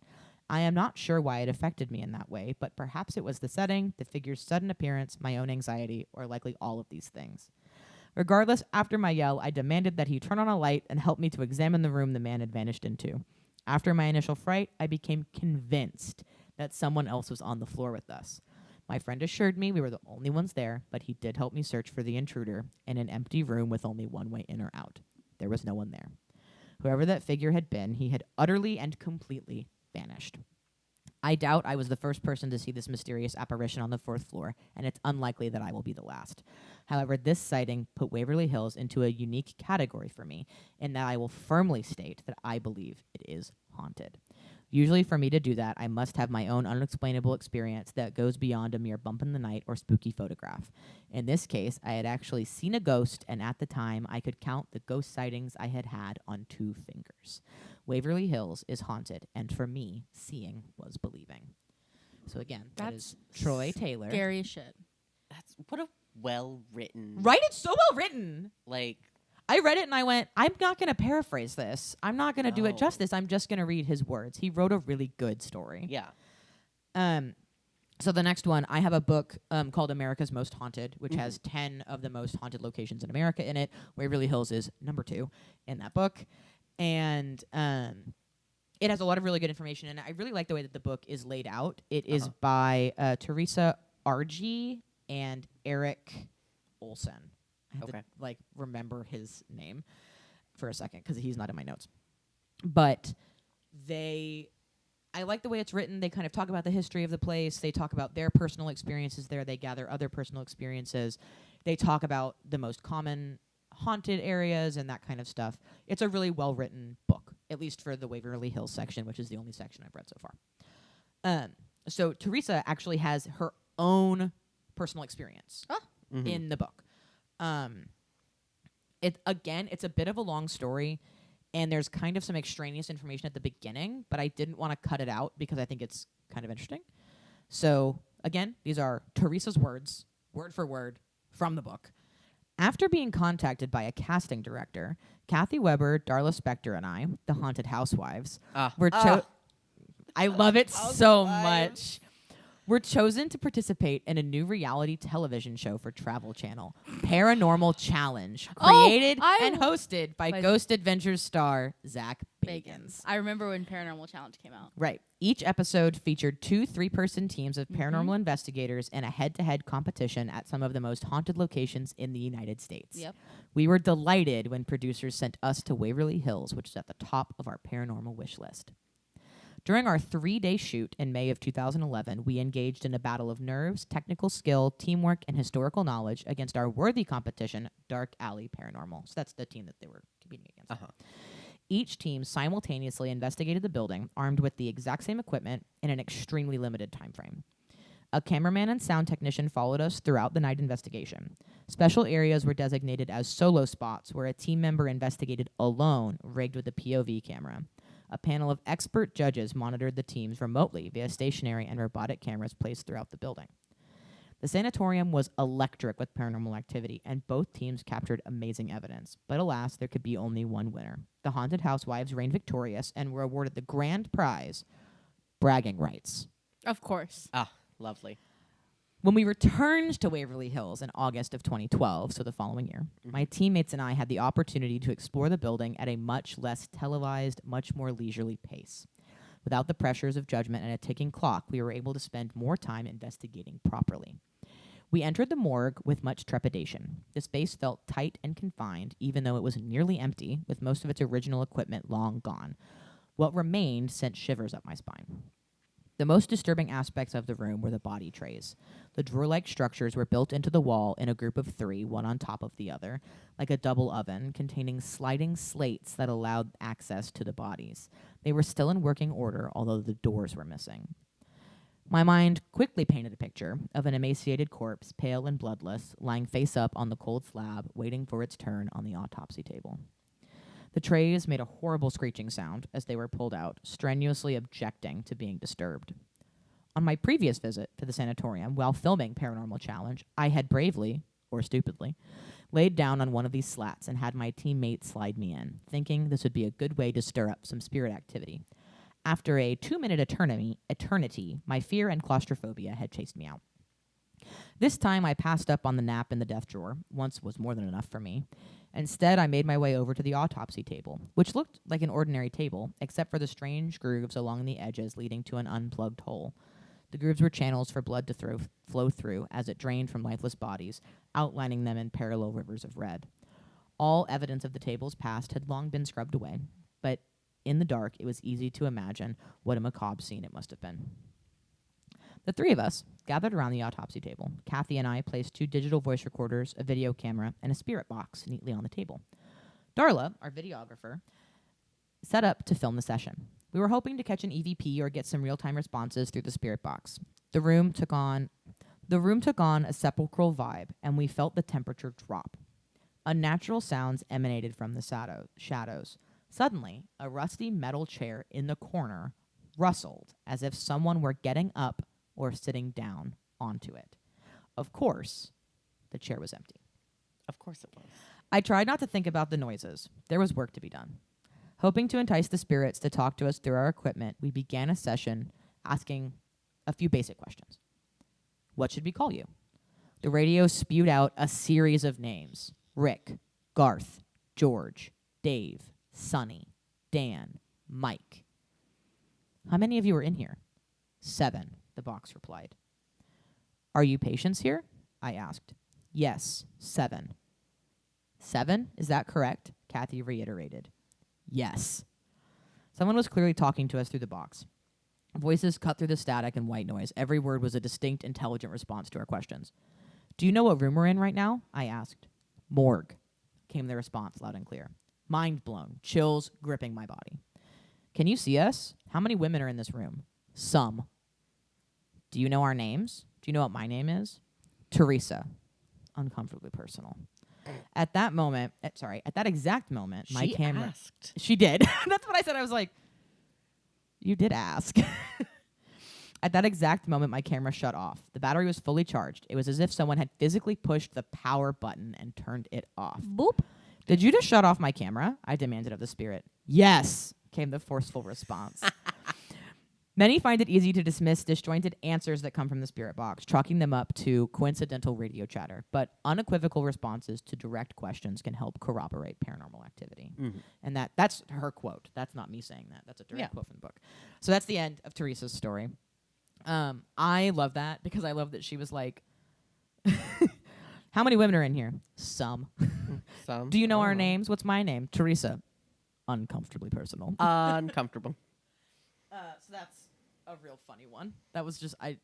I am not sure why it affected me in that way, but perhaps it was the setting, the figure's sudden appearance, my own anxiety, or likely all of these things. Regardless, after my yell, I demanded that he turn on a light and help me to examine the room the man had vanished into. After my initial fright, I became convinced that someone else was on the floor with us. My friend assured me we were the only ones there, but he did help me search for the intruder in an empty room with only one way in or out. There was no one there. Whoever that figure had been, he had utterly and completely vanished. I doubt I was the first person to see this mysterious apparition on the 4th floor, and it's unlikely that I will be the last. However, this sighting put Waverly Hills into a unique category for me, in that I will firmly state that I believe it is haunted. Usually for me to do that, I must have my own unexplainable experience that goes beyond a mere bump in the night or spooky photograph. In this case, I had actually seen a ghost, and at the time, I could count the ghost sightings I had had on 2 fingers. Waverly Hills is haunted, and for me, seeing was believing. So again, that is Troy Taylor. Scary as shit. That's what a well-written... Right? It's so well written. Like... I read it and I went, I'm not going to paraphrase this. I'm not going to do it No. justice. I'm just going to read his words. He wrote a really good story. Yeah. So the next one, I have a book called America's Most Haunted, which has 10 of the most haunted locations in America in it. Waverly Hills is number 2 in that book. And it has a lot of really good information, and I really like the way that the book is laid out. It is by Teresa Argy and Eric Olson. I have to remember his name for a second because he's not in my notes. But they I like the way it's written. They kind of talk about the history of the place. They talk about their personal experiences there. They gather other personal experiences. They talk about the most common haunted areas and that kind of stuff. It's a really well-written book, at least for the Waverly Hills section, which is the only section I've read so far. So Teresa actually has her own personal experience in the book. It's a bit of a long story, and there's kind of some extraneous information at the beginning, but I didn't want to cut it out because I think it's kind of interesting. So, again, these are Teresa's words, word for word, from the book. After being contacted by a casting director, Kathy Weber, Darla Specter, and I, the Haunted Housewives, were I love it so much. We're chosen to participate in a new reality television show for Travel Channel, Paranormal Challenge, created and hosted by Ghost Adventures star Zach Bagans. I remember when Paranormal Challenge came out. Right. Each episode featured 2 3-person teams of paranormal investigators in a head-to-head competition at some of the most haunted locations in the United States. Yep. We were delighted when producers sent us to Waverly Hills, which is at the top of our paranormal wish list. During our 3-day shoot in May of 2011, we engaged in a battle of nerves, technical skill, teamwork, and historical knowledge against our worthy competition, Dark Alley Paranormal. So that's the team that they were competing against. Each team simultaneously investigated the building, armed with the exact same equipment in an extremely limited time frame. A cameraman and sound technician followed us throughout the night investigation. Special areas were designated as solo spots where a team member investigated alone, rigged with a POV camera. A panel of expert judges monitored the teams remotely via stationary and robotic cameras placed throughout the building. The sanatorium was electric with paranormal activity, and both teams captured amazing evidence. But alas, there could be only one winner. The Haunted Housewives reigned victorious and were awarded the grand prize, bragging rights. Of course. Lovely. When we returned to Waverly Hills in August of 2012, so the following year, my teammates and I had the opportunity to explore the building at a much less televised, much more leisurely pace. Without the pressures of judgment and a ticking clock, we were able to spend more time investigating properly. We entered the morgue with much trepidation. The space felt tight and confined, even though it was nearly empty, with most of its original equipment long gone. What remained sent shivers up my spine. The most disturbing aspects of the room were the body trays. The drawer-like structures were built into the wall in a group of 3, one on top of the other, like a double oven, containing sliding slates that allowed access to the bodies. They were still in working order, although the doors were missing. My mind quickly painted a picture of an emaciated corpse, pale and bloodless, lying face up on the cold slab, waiting for its turn on the autopsy table. The trays made a horrible screeching sound as they were pulled out, strenuously objecting to being disturbed. On my previous visit to the sanatorium, while filming Paranormal Challenge, I had bravely, or stupidly, laid down on one of these slats and had my teammate slide me in, thinking this would be a good way to stir up some spirit activity. After a 2-minute eternity, my fear and claustrophobia had chased me out. This time I passed up on the nap in the death drawer. Once was more than enough for me. Instead, I made my way over to the autopsy table, which looked like an ordinary table, except for the strange grooves along the edges leading to an unplugged hole. The grooves were channels for blood to flow through as it drained from lifeless bodies, outlining them in parallel rivers of red. All evidence of the table's past had long been scrubbed away, but in the dark, it was easy to imagine what a macabre scene it must have been. The 3 of us gathered around the autopsy table. Kathy and I placed 2 digital voice recorders, a video camera, and a spirit box neatly on the table. Darla, our videographer, set up to film the session. We were hoping to catch an EVP or get some real-time responses through the spirit box. The room took on a sepulchral vibe, and we felt the temperature drop. Unnatural sounds emanated from the shadows. Suddenly, a rusty metal chair in the corner rustled as if someone were getting up or sitting down onto it. Of course, the chair was empty. Of course it was. I tried not to think about the noises. There was work to be done. Hoping to entice the spirits to talk to us through our equipment, we began a session asking a few basic questions. What should we call you? The radio spewed out a series of names. Rick, Garth, George, Dave, Sonny, Dan, Mike. How many of you are in here? 7, the box replied. Are you patients here? I asked. Yes, 7. 7? Is that correct? Kathy reiterated. Yes. Someone was clearly talking to us through the box. Voices cut through the static and white noise. Every word was a distinct, intelligent response to our questions. Do you know what room we're in right now? I asked. Morgue, came the response loud and clear. Mind blown, chills gripping my body. Can you see us? How many women are in this room? Some. Do you know our names? Do you know what my name is? Teresa. Uncomfortably personal. At that exact moment, my camera asked. She did. That's what I said. I was like, you did ask. At that exact moment, my camera shut off. The battery was fully charged. It was as if someone had physically pushed the power button and turned it off. Boop. Did you just shut off my camera? I demanded of the spirit. Yes, came the forceful response. Many find it easy to dismiss disjointed answers that come from the spirit box, chalking them up to coincidental radio chatter. But unequivocal responses to direct questions can help corroborate paranormal activity. Mm-hmm. And that's her quote. That's not me saying that. That's a direct quote from the book. So that's the end of Teresa's story. I love that because I love that she was like, how many women are in here? Some. Some. Do you know our names? What's my name? Teresa. Uncomfortably personal. Uncomfortable. So that's a real funny one. That was just I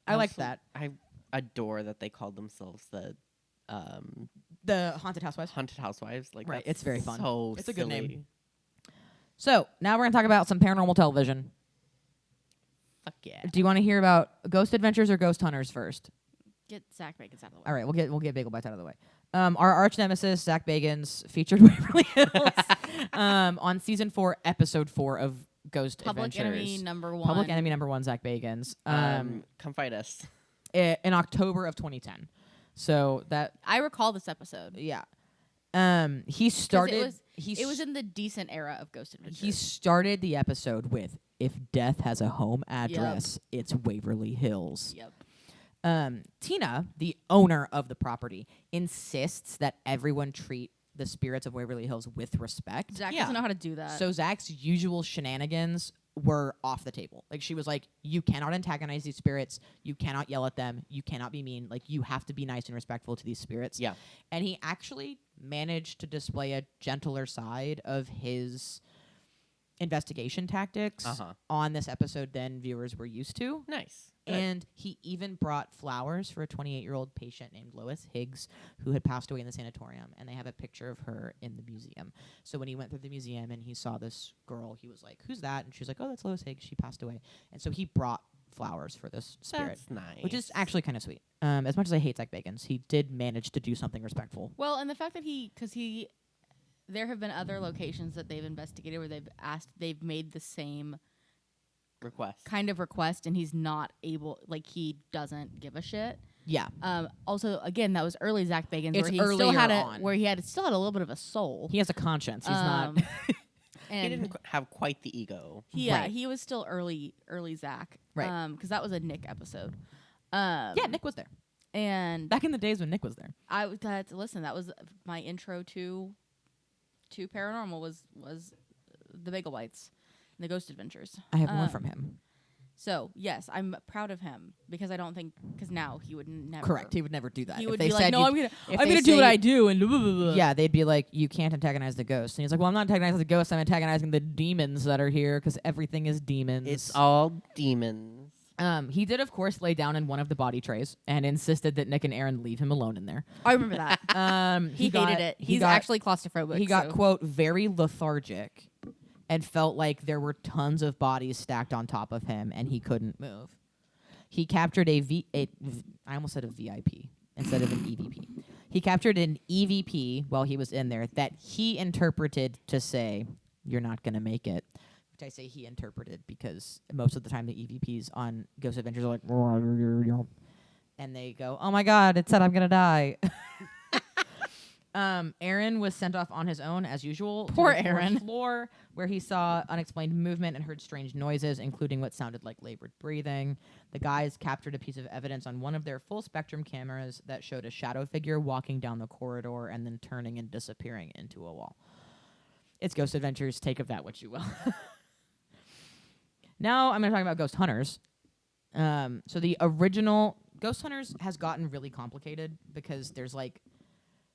like that. I adore that they called themselves the Haunted Housewives. Haunted Housewives. Like, Right, that's it's very fun. So It's a good silly. name. So now we're gonna talk about some paranormal television. Fuck yeah. Do you want to hear about Ghost Adventures or Ghost Hunters first? Get Zach Bagans out of the way. All right, we'll get Bagel Bites out of the way. Our arch nemesis Zach Bagans featured Waverly Hills on season 4, episode 4 of Ghost Public Adventures. Enemy number 1. Public Enemy number 1, Zach Bagans. Come fight us. In October of 2010. So that I recall this episode. yeah. He started. It was in the decent era of Ghost Adventures. He started the episode with, "If death has a home address, it's Waverly Hills." Yep. Tina, the owner of the property, insists that everyone treat the spirits of Waverly Hills with respect. Zach doesn't know how to do that. So Zach's usual shenanigans were off the table. Like, she was like, you cannot antagonize these spirits. You cannot yell at them. You cannot be mean. Like, you have to be nice and respectful to these spirits. Yeah. And he actually managed to display a gentler side of his investigation tactics on this episode than viewers were used to. Nice. Good. And he even brought flowers for a 28-year-old patient named Lois Higgs, who had passed away in the sanatorium. And they have a picture of her in the museum. So when he went through the museum and he saw this girl, he was like, "Who's that?" And she was like, "Oh, that's Lois Higgs. She passed away." And so he brought flowers for this spirit. That's nice. Which is actually kind of sweet. As much as I hate Zach Bagans, he did manage to do something respectful. Well, and the fact that there have been other locations that they've investigated where they've made the same kind of request, and he's not able, like, he doesn't give a shit. Yeah. Also, again, that was early Zach Bagans, It's where he still had a little bit of a soul. He has a conscience. He's not. And he didn't have quite the ego. He was still early Zach. Right. Because that was a Nick episode. Yeah, Nick was there. And Back in the days when Nick was there. that was my intro to paranormal was the Bagel Bites and the Ghost Adventures. I have more from him. So yes, I'm proud of him because now he would never. Correct. He would never do that. He If would they be like, said "No, you- I'm gonna do what I do," and blah, blah, blah. Yeah, they'd be like, "You can't antagonize the ghost." And he's like, "Well, I'm not antagonizing the ghost. I'm antagonizing the demons that are here because everything is demons." It's all demons. He did, of course, lay down in one of the body trays and insisted that Nick and Aaron leave him alone in there. I remember that. He hated it. He's actually claustrophobic. He got, quote, very lethargic and felt like there were tons of bodies stacked on top of him and he couldn't move. He captured I almost said a VIP instead of an EVP. He captured an EVP while he was in there that he interpreted to say, "You're not going to make it." Which I say he interpreted because most of the time the EVPs on Ghost Adventures are like, and they go, "Oh my God, it said I'm going to die." Aaron was sent off on his own as usual. Poor to the fourth Aaron. floor, where he saw unexplained movement and heard strange noises, including what sounded like labored breathing. The guys captured a piece of evidence on one of their full spectrum cameras that showed a shadow figure walking down the corridor and then turning and disappearing into a wall. It's Ghost Adventures. Take of that what you will. Now I'm going to talk about Ghost Hunters. So the original Ghost Hunters has gotten really complicated because there's like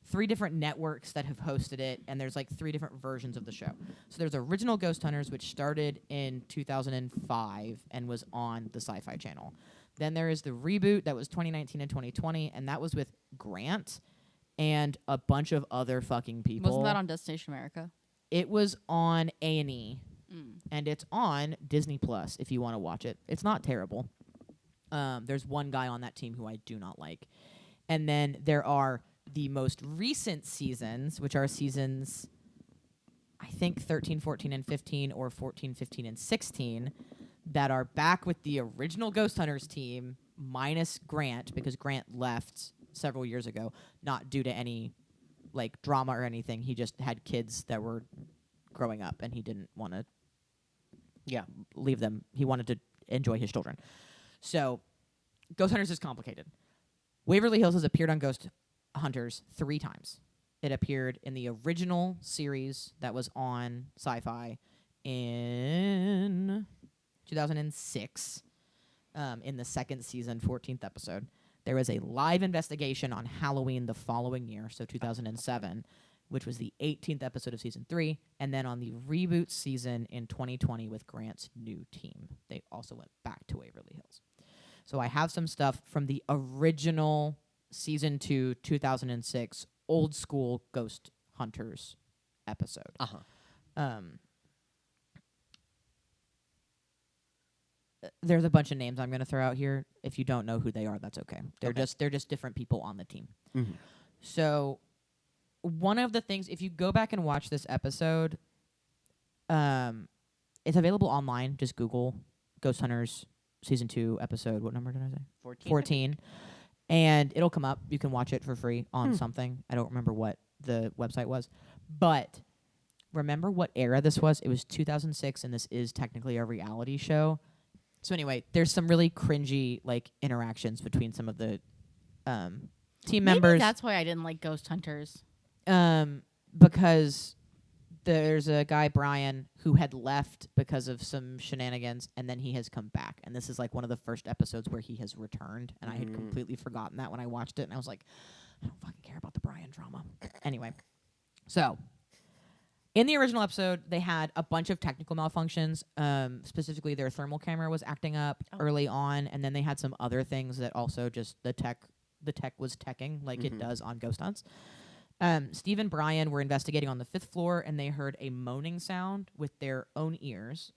3 different networks that have hosted it, and there's like 3 different versions of the show. So there's original Ghost Hunters, which started in 2005 and was on the Sci-Fi Channel. Then there is the reboot that was 2019 and 2020, and that was with Grant and a bunch of other fucking people. Wasn't that on Destination America? It was on A&E, and it's on Disney Plus if you want to watch it. It's not terrible. There's one guy on that team who I do not like. And then there are the most recent seasons, which are seasons, I think, 13, 14, and 15, or 14, 15, and 16, that are back with the original Ghost Hunters team, minus Grant, because Grant left several years ago, not due to any like drama or anything. He just had kids that were growing up, and he didn't want to leave them. He wanted to enjoy his children. So Ghost Hunters is complicated. Waverly Hills has appeared on Ghost Hunters 3 times. It appeared in the original series that was on Sci-Fi in 2006, in the 2nd season, 14th episode. There was a live investigation on Halloween the following year, so 2007, which was the 18th episode of season 3, and then on the reboot season in 2020 with Grant's new team. They also went back to Waverly Hills. So I have some stuff from the original season 2, 2006, old school Ghost Hunters episode. There's a bunch of names I'm going to throw out here. If you don't know who they are, that's okay. They're just different people on the team. So one of the things, if you go back and watch this episode, it's available online. Just Google Ghost Hunters season 2 episode. What number did I say? 14. And it'll come up. You can watch it for free on something. I don't remember what the website was. But remember what era this was? It was 2006, and this is technically a reality show. So anyway, there's some really cringy like interactions between some of the team members. Maybe that's why I didn't like Ghost Hunters. Because there's a guy, Brian, who had left because of some shenanigans, and then he has come back. And this is like one of the first episodes where he has returned, and I had completely forgotten that when I watched it, and I was like, I don't fucking care about the Brian drama. Anyway, so in the original episode, they had a bunch of technical malfunctions. Specifically, their thermal camera was acting up early on, and then they had some other things that also just the tech was teching like it does on Ghost Hunts. Steve and Brian were investigating on the 5th floor, and they heard a moaning sound with their own ears.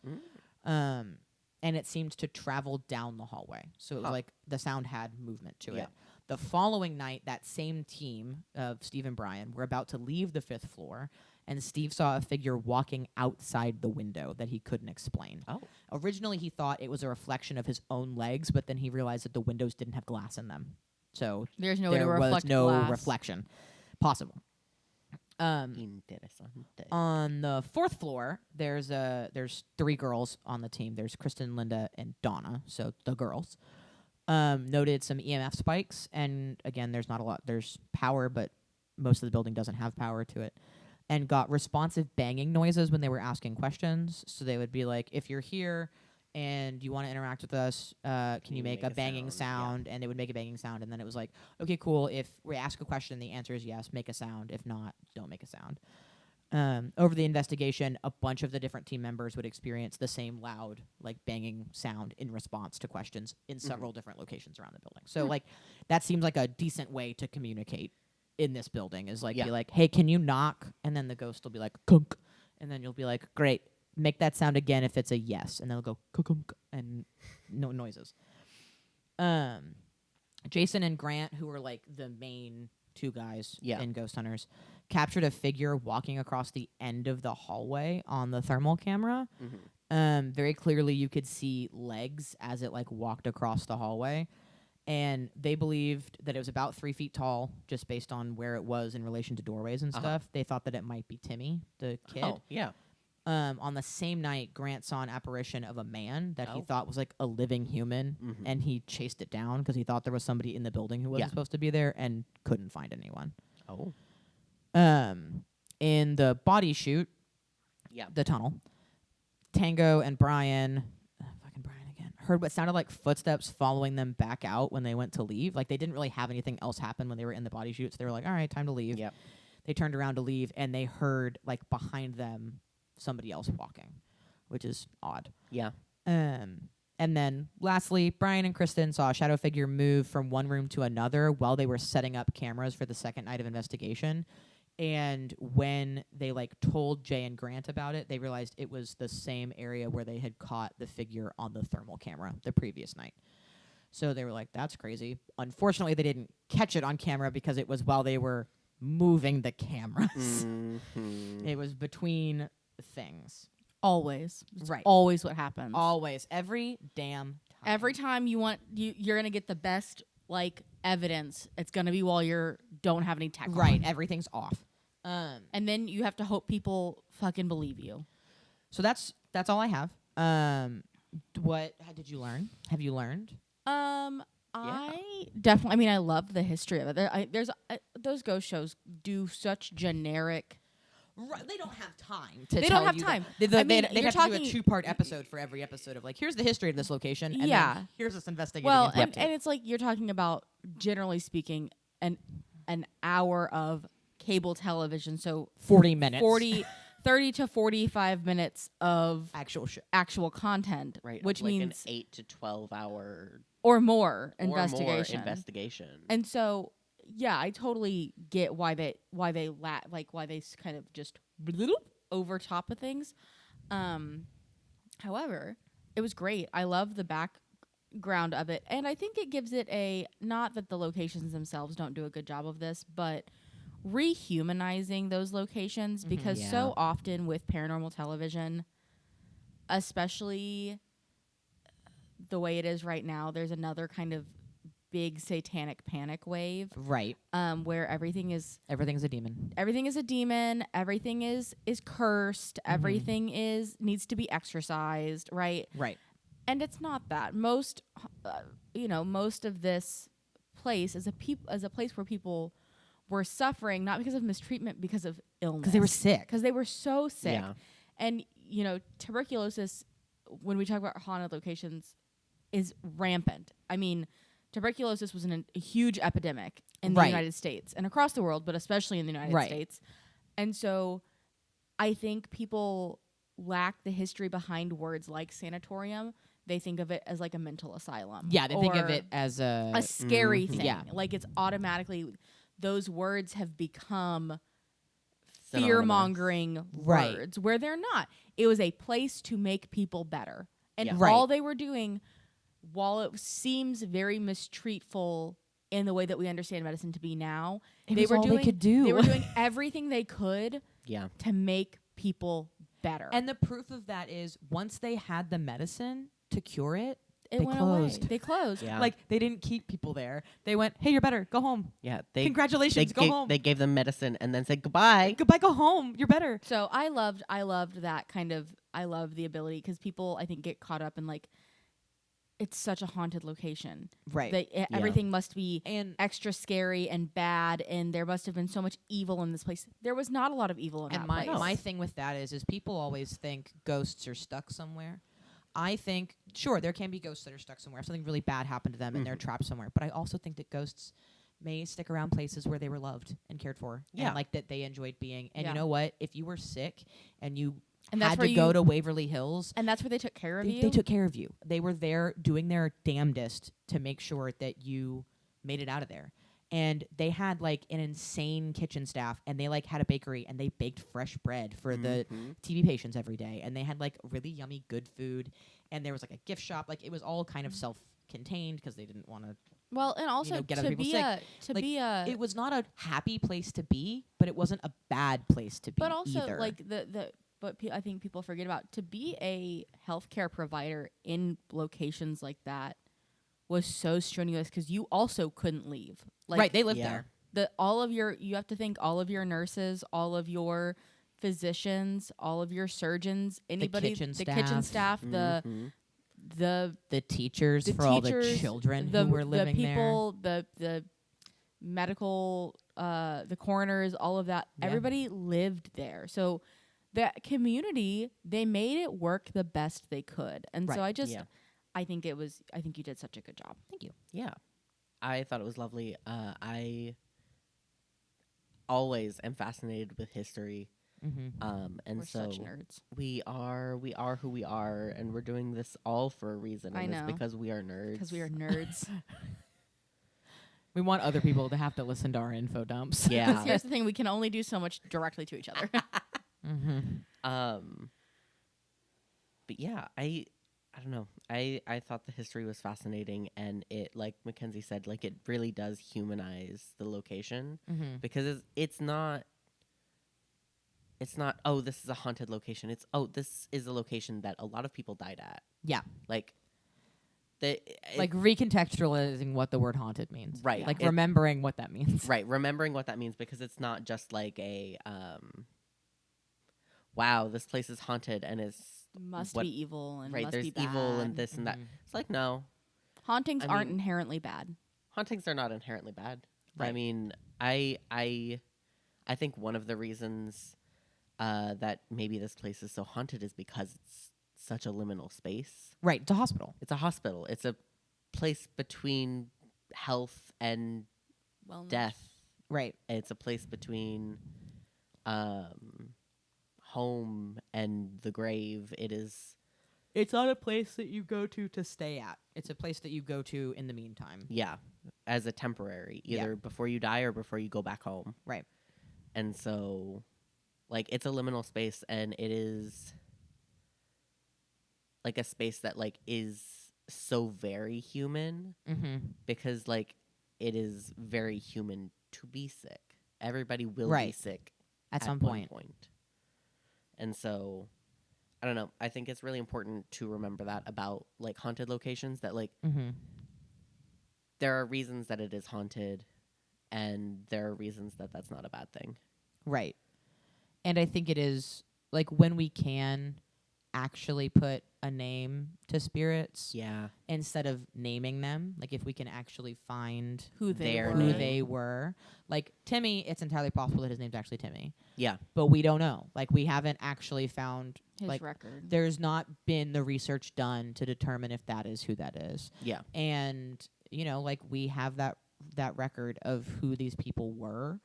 And it seemed to travel down the hallway. So it was like the sound had movement to it. The following night, that same team of Steve and Brian were about to leave the 5th floor, and Steve saw a figure walking outside the window that he couldn't explain. Originally, he thought it was a reflection of his own legs, but then he realized that the windows didn't have glass in them. So There's no way to there was reflect no glass. reflection possible. Interesante. On the 4th floor, there's 3 girls on the team. There's Kristen, Linda, and Donna, so the girls. Noted some EMF spikes, and again, there's not a lot. There's power, but most of the building doesn't have power to it. And got responsive banging noises when they were asking questions. So they would be like, if you're here and you want to interact with us, can you make a banging sound? And they would make a banging sound. And then it was like, okay, cool. If we ask a question, the answer is yes, make a sound. If not, don't make a sound. Over the investigation, a bunch of the different team members would experience the same loud, like, banging sound in response to questions in several different locations around the building. So, like, that seems like a decent way to communicate in this building is, like, be like, hey, can you knock? And then the ghost will be like, kunk. And then you'll be like, great, make that sound again if it's a yes. And then it'll go, kunk, and no noises. Jason and Grant, who were, like, the main 2 guys in Ghost Hunters, captured a figure walking across the end of the hallway on the thermal camera. Very clearly you could see legs as it, like, walked across the hallway. And they believed that it was about 3 feet tall, just based on where it was in relation to doorways and stuff. They thought that it might be Timmy, the kid. On the same night, Grant saw an apparition of a man that he thought was, like, a living human, and he chased it down because he thought there was somebody in the building who wasn't supposed to be there and couldn't find anyone. In the body chute, the tunnel, Tango and Brian, heard what sounded like footsteps following them back out when they went to leave. Like, they didn't really have anything else happen when they were in the body chute, so they were like, all right, time to leave. Yep. They turned around to leave, and they heard, like, behind them somebody else walking, which is odd. Yeah. And then, lastly, Brian and Kristen saw a shadow figure move from one room to another while they were setting up cameras for the second night of investigation. And when they, like, told Jay and Grant about it, they realized it was the same area where they had caught the figure on the thermal camera the previous night. So they were like, that's crazy. Unfortunately, they didn't catch it on camera because it was while they were moving the cameras. It was between things. Always. It's Right. always what happens. Always. Every damn time. Every time you're going to get the best, like, evidence, it's going to be while you don't have any tech on. Right. Everything's off. And then you have to hope people fucking believe you. So that's all I have. What did you learn? Have you learned? I definitely. I mean, I love the history of it. There's those ghost shows do such generic. Right, they don't have time to They tell don't have you time. They I mean, have you're to do a talking- 2-part episode for every episode of, like, here's the history of this location, and Yeah. then here's this investigating. Well, into and it. it's like you're talking about, generally speaking, an hour of cable television. So 40 minutes. 30 to 45 minutes of actual shit. actual content, Right. which like means an 8 to 12 hour or more or more investigation. investigation. And so, yeah, I totally get why they kind of just over top of things. However, it was great. I love the background of it, and I think it gives it not that the locations themselves don't do a good job of this, but rehumanizing those locations, because Yeah. so often with paranormal television, especially the way it is right now, there's another kind of big satanic panic wave, Right. where everything's Everything's a demon. a demon, everything is cursed, everything needs to be exorcised, right? Right. And it's not that. Most of this place is a place where people were suffering, not because of mistreatment, because of illness. Because they were sick. Because they were so sick. Yeah. And, tuberculosis, when we talk about haunted locations, is rampant. I mean, tuberculosis was a huge epidemic in the Right. United States and across the world, but especially in the United Right. States. And so I think people lack the history behind words like sanatorium. They think of it as like a mental asylum. Yeah, they think of or it as a scary thing. Yeah. Like it's automatically, those words have become Synonymous. fear-mongering Right. words where they're not. It was a place to make people better. And Yeah. Right. all they were doing, while it seems very mistreatful in the way that we understand medicine to be now, It they was were all doing they could do. They were doing everything they could Yeah. to make people better. And the proof of that is once they had the medicine to cure it, it they went closed. away. They closed. Yeah. Like, they didn't keep people there. They went, hey, you're better. Go home. Yeah. Congratulations. Go home. They gave them medicine and then said goodbye. Goodbye. Go home. You're better. So I loved that kind of. I love the ability, because people, I think, get caught up in like, it's such a haunted location. Right. Everything must be And extra scary and bad, and there must have been so much evil in this place. There was not a lot of evil in And that my place. my thing with that is people always think ghosts are stuck somewhere. I think, sure, there can be ghosts that are stuck somewhere. Something really bad happened to them and they're trapped somewhere. But I also think that ghosts may stick around places where they were loved and cared for. Yeah. And, like, that they enjoyed being. And Yeah. you know what? If you were sick and you And that's had where to go you- to Waverly Hills, and that's where they took care of you. they took care of you. They were there doing their damnedest to make sure that you made it out of there. And they had, like, an insane kitchen staff, and they, like, had a bakery, and they baked fresh bread for the TB patients every day. And they had, like, really yummy good food, and there was, like, a gift shop. Like, it was all kind of self-contained because they didn't want to. Well, and also get other to people be sick. a It was not a happy place to be, but it wasn't a bad place to be. but also either. like I think people forget about, to be a healthcare provider in locations like that was so strenuous, because you also couldn't leave. Like, right, they lived Yeah. there. you have to think all of your nurses, all of your physicians, all of your surgeons, anybody, kitchen kitchen staff, the The teachers the for all the teachers, children the, who were living the people, the medical, the coroners, all of that. Yeah. Everybody lived there. So that community, they made it work the best they could. And so Right. I just, Yeah. I think you did such a good job. Thank you. Yeah. I thought it was lovely. I always am fascinated with history. Mm-hmm. And We're so such nerds. we are who we are, and we're doing this all for a reason. I And know. it's because we are nerds. Because we are nerds. We want other people to have to listen to our info dumps. Yeah. Here's the thing: we can only do so much directly to each other. Mm-hmm. But yeah, I don't know. I thought the history was fascinating, and it, like Mackenzie said, like it really does humanize the location Mm-hmm. because it's not. It's not, oh, this is a haunted location. It's, oh, this is a location that a lot of people died at. Yeah. Like recontextualizing what the word haunted means. Right. Like It- remembering what that means. right, remembering what that means, because it's not just like a wow, this place is haunted and it's Must what- be evil and right, must there's be bad. evil and this and that. Mhm. It's like, no. Hauntings I aren't mean- inherently bad. Hauntings are not inherently bad. I Right. mean, I think one of the reasons that maybe this place is so haunted is because it's such a liminal space. Right. It's a hospital. It's a hospital. It's a place between health and Well, death. Right. It's a place between home and the grave. It is, It's not a place that you go to stay at. It's a place that you go to in the meantime. yeah, as a temporary, Yeah. either before you die or before you go back home. Right. And so, like, it's a liminal space, and it is like a space that like is so very human, Mm-hmm. because like it is very human to be sick. Everybody will be Right. sick At some one point. And so, I don't know. I think it's really important to remember that about like haunted locations, that like Mm-hmm. there are reasons that it is haunted, and there are reasons that that's not a bad thing. Right. And I think it is like when we can actually put a name to spirits Yeah. instead of naming them. Like if we can actually find who they Their were. who name. they were. Like Timmy, it's entirely possible that his name's actually Timmy. Yeah. But we don't know. Like we haven't actually found His like record. there's not been the research done to determine if that is who that is. Yeah. And you know, like we have that record of who these people were,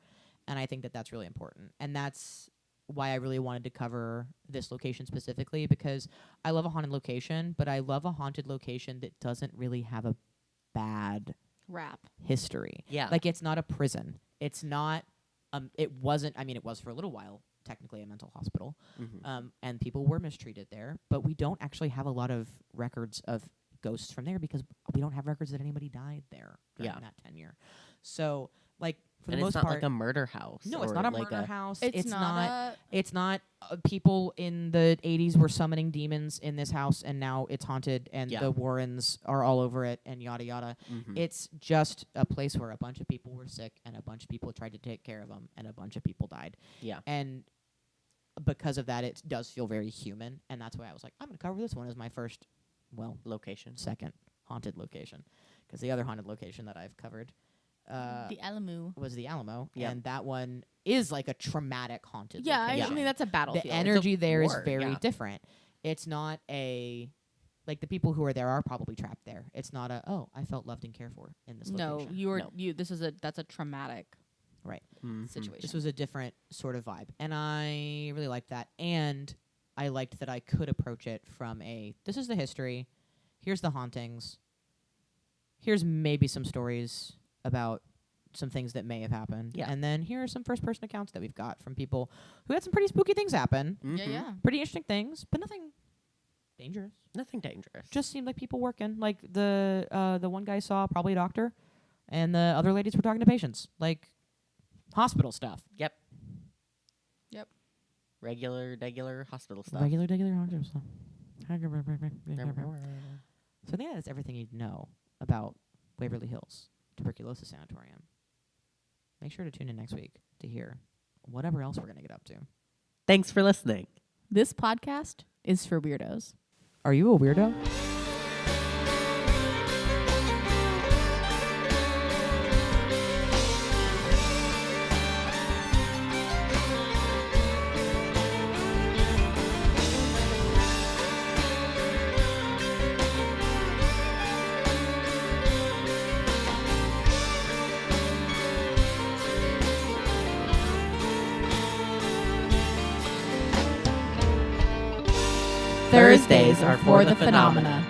and I think that that's really important. And that's why I really wanted to cover this location specifically, because I love a haunted location, but I love a haunted location that doesn't really have a bad Rap. history. Yeah. Like it's not a prison. It's not it wasn't, I mean it was for a little while technically a mental hospital. Mhm. And people were mistreated there, but we don't actually have a lot of records of ghosts from there because we don't have records that anybody died there during Yeah. that tenure. So, like, for And the it's most not part, like a murder house. no, it's or not a like murder house. It's not. It's not people in the 80s were summoning demons in this house, and now it's haunted, and Yeah. the Warrens are all over it, and yada yada. Mhm. It's just a place where a bunch of people were sick, and a bunch of people tried to take care of them, and a bunch of people died. Yeah. And because of that, it does feel very human, and that's why I was like, I'm going to cover this one as my first, well, Location. second haunted location, because the other haunted location that I've covered the Alamo. was the Alamo, Yeah. and that one is like a traumatic haunted Yeah, I location. mean that's a battlefield. The energy there is war, very yeah. different. It's not a like the people who are there are probably trapped there. It's not a I felt loved and cared for in this no, location. you were No. that's a traumatic Mhm. situation. This was a different sort of vibe, and I really liked that. And I liked that I could approach it from this is the history, here's the hauntings, here's maybe some stories about some things that may have happened, Yeah. and then here are some first-person accounts that we've got from people who had some pretty spooky things happen, Yeah, Mhm. yeah. pretty interesting things, but nothing dangerous. Nothing dangerous. Just seemed like people working. Like the one guy saw probably a doctor, and the other ladies were talking to patients, like hospital stuff. Yep. Yep. Regular hospital stuff. Regular hospital stuff. So I think that's everything you'd know about Waverly Hills Tuberculosis Sanatorium. Make sure to tune in next week to hear whatever else we're going to get up to. Thanks for listening. This podcast is for weirdos. Are you a weirdo? Thursdays are for the phenomena.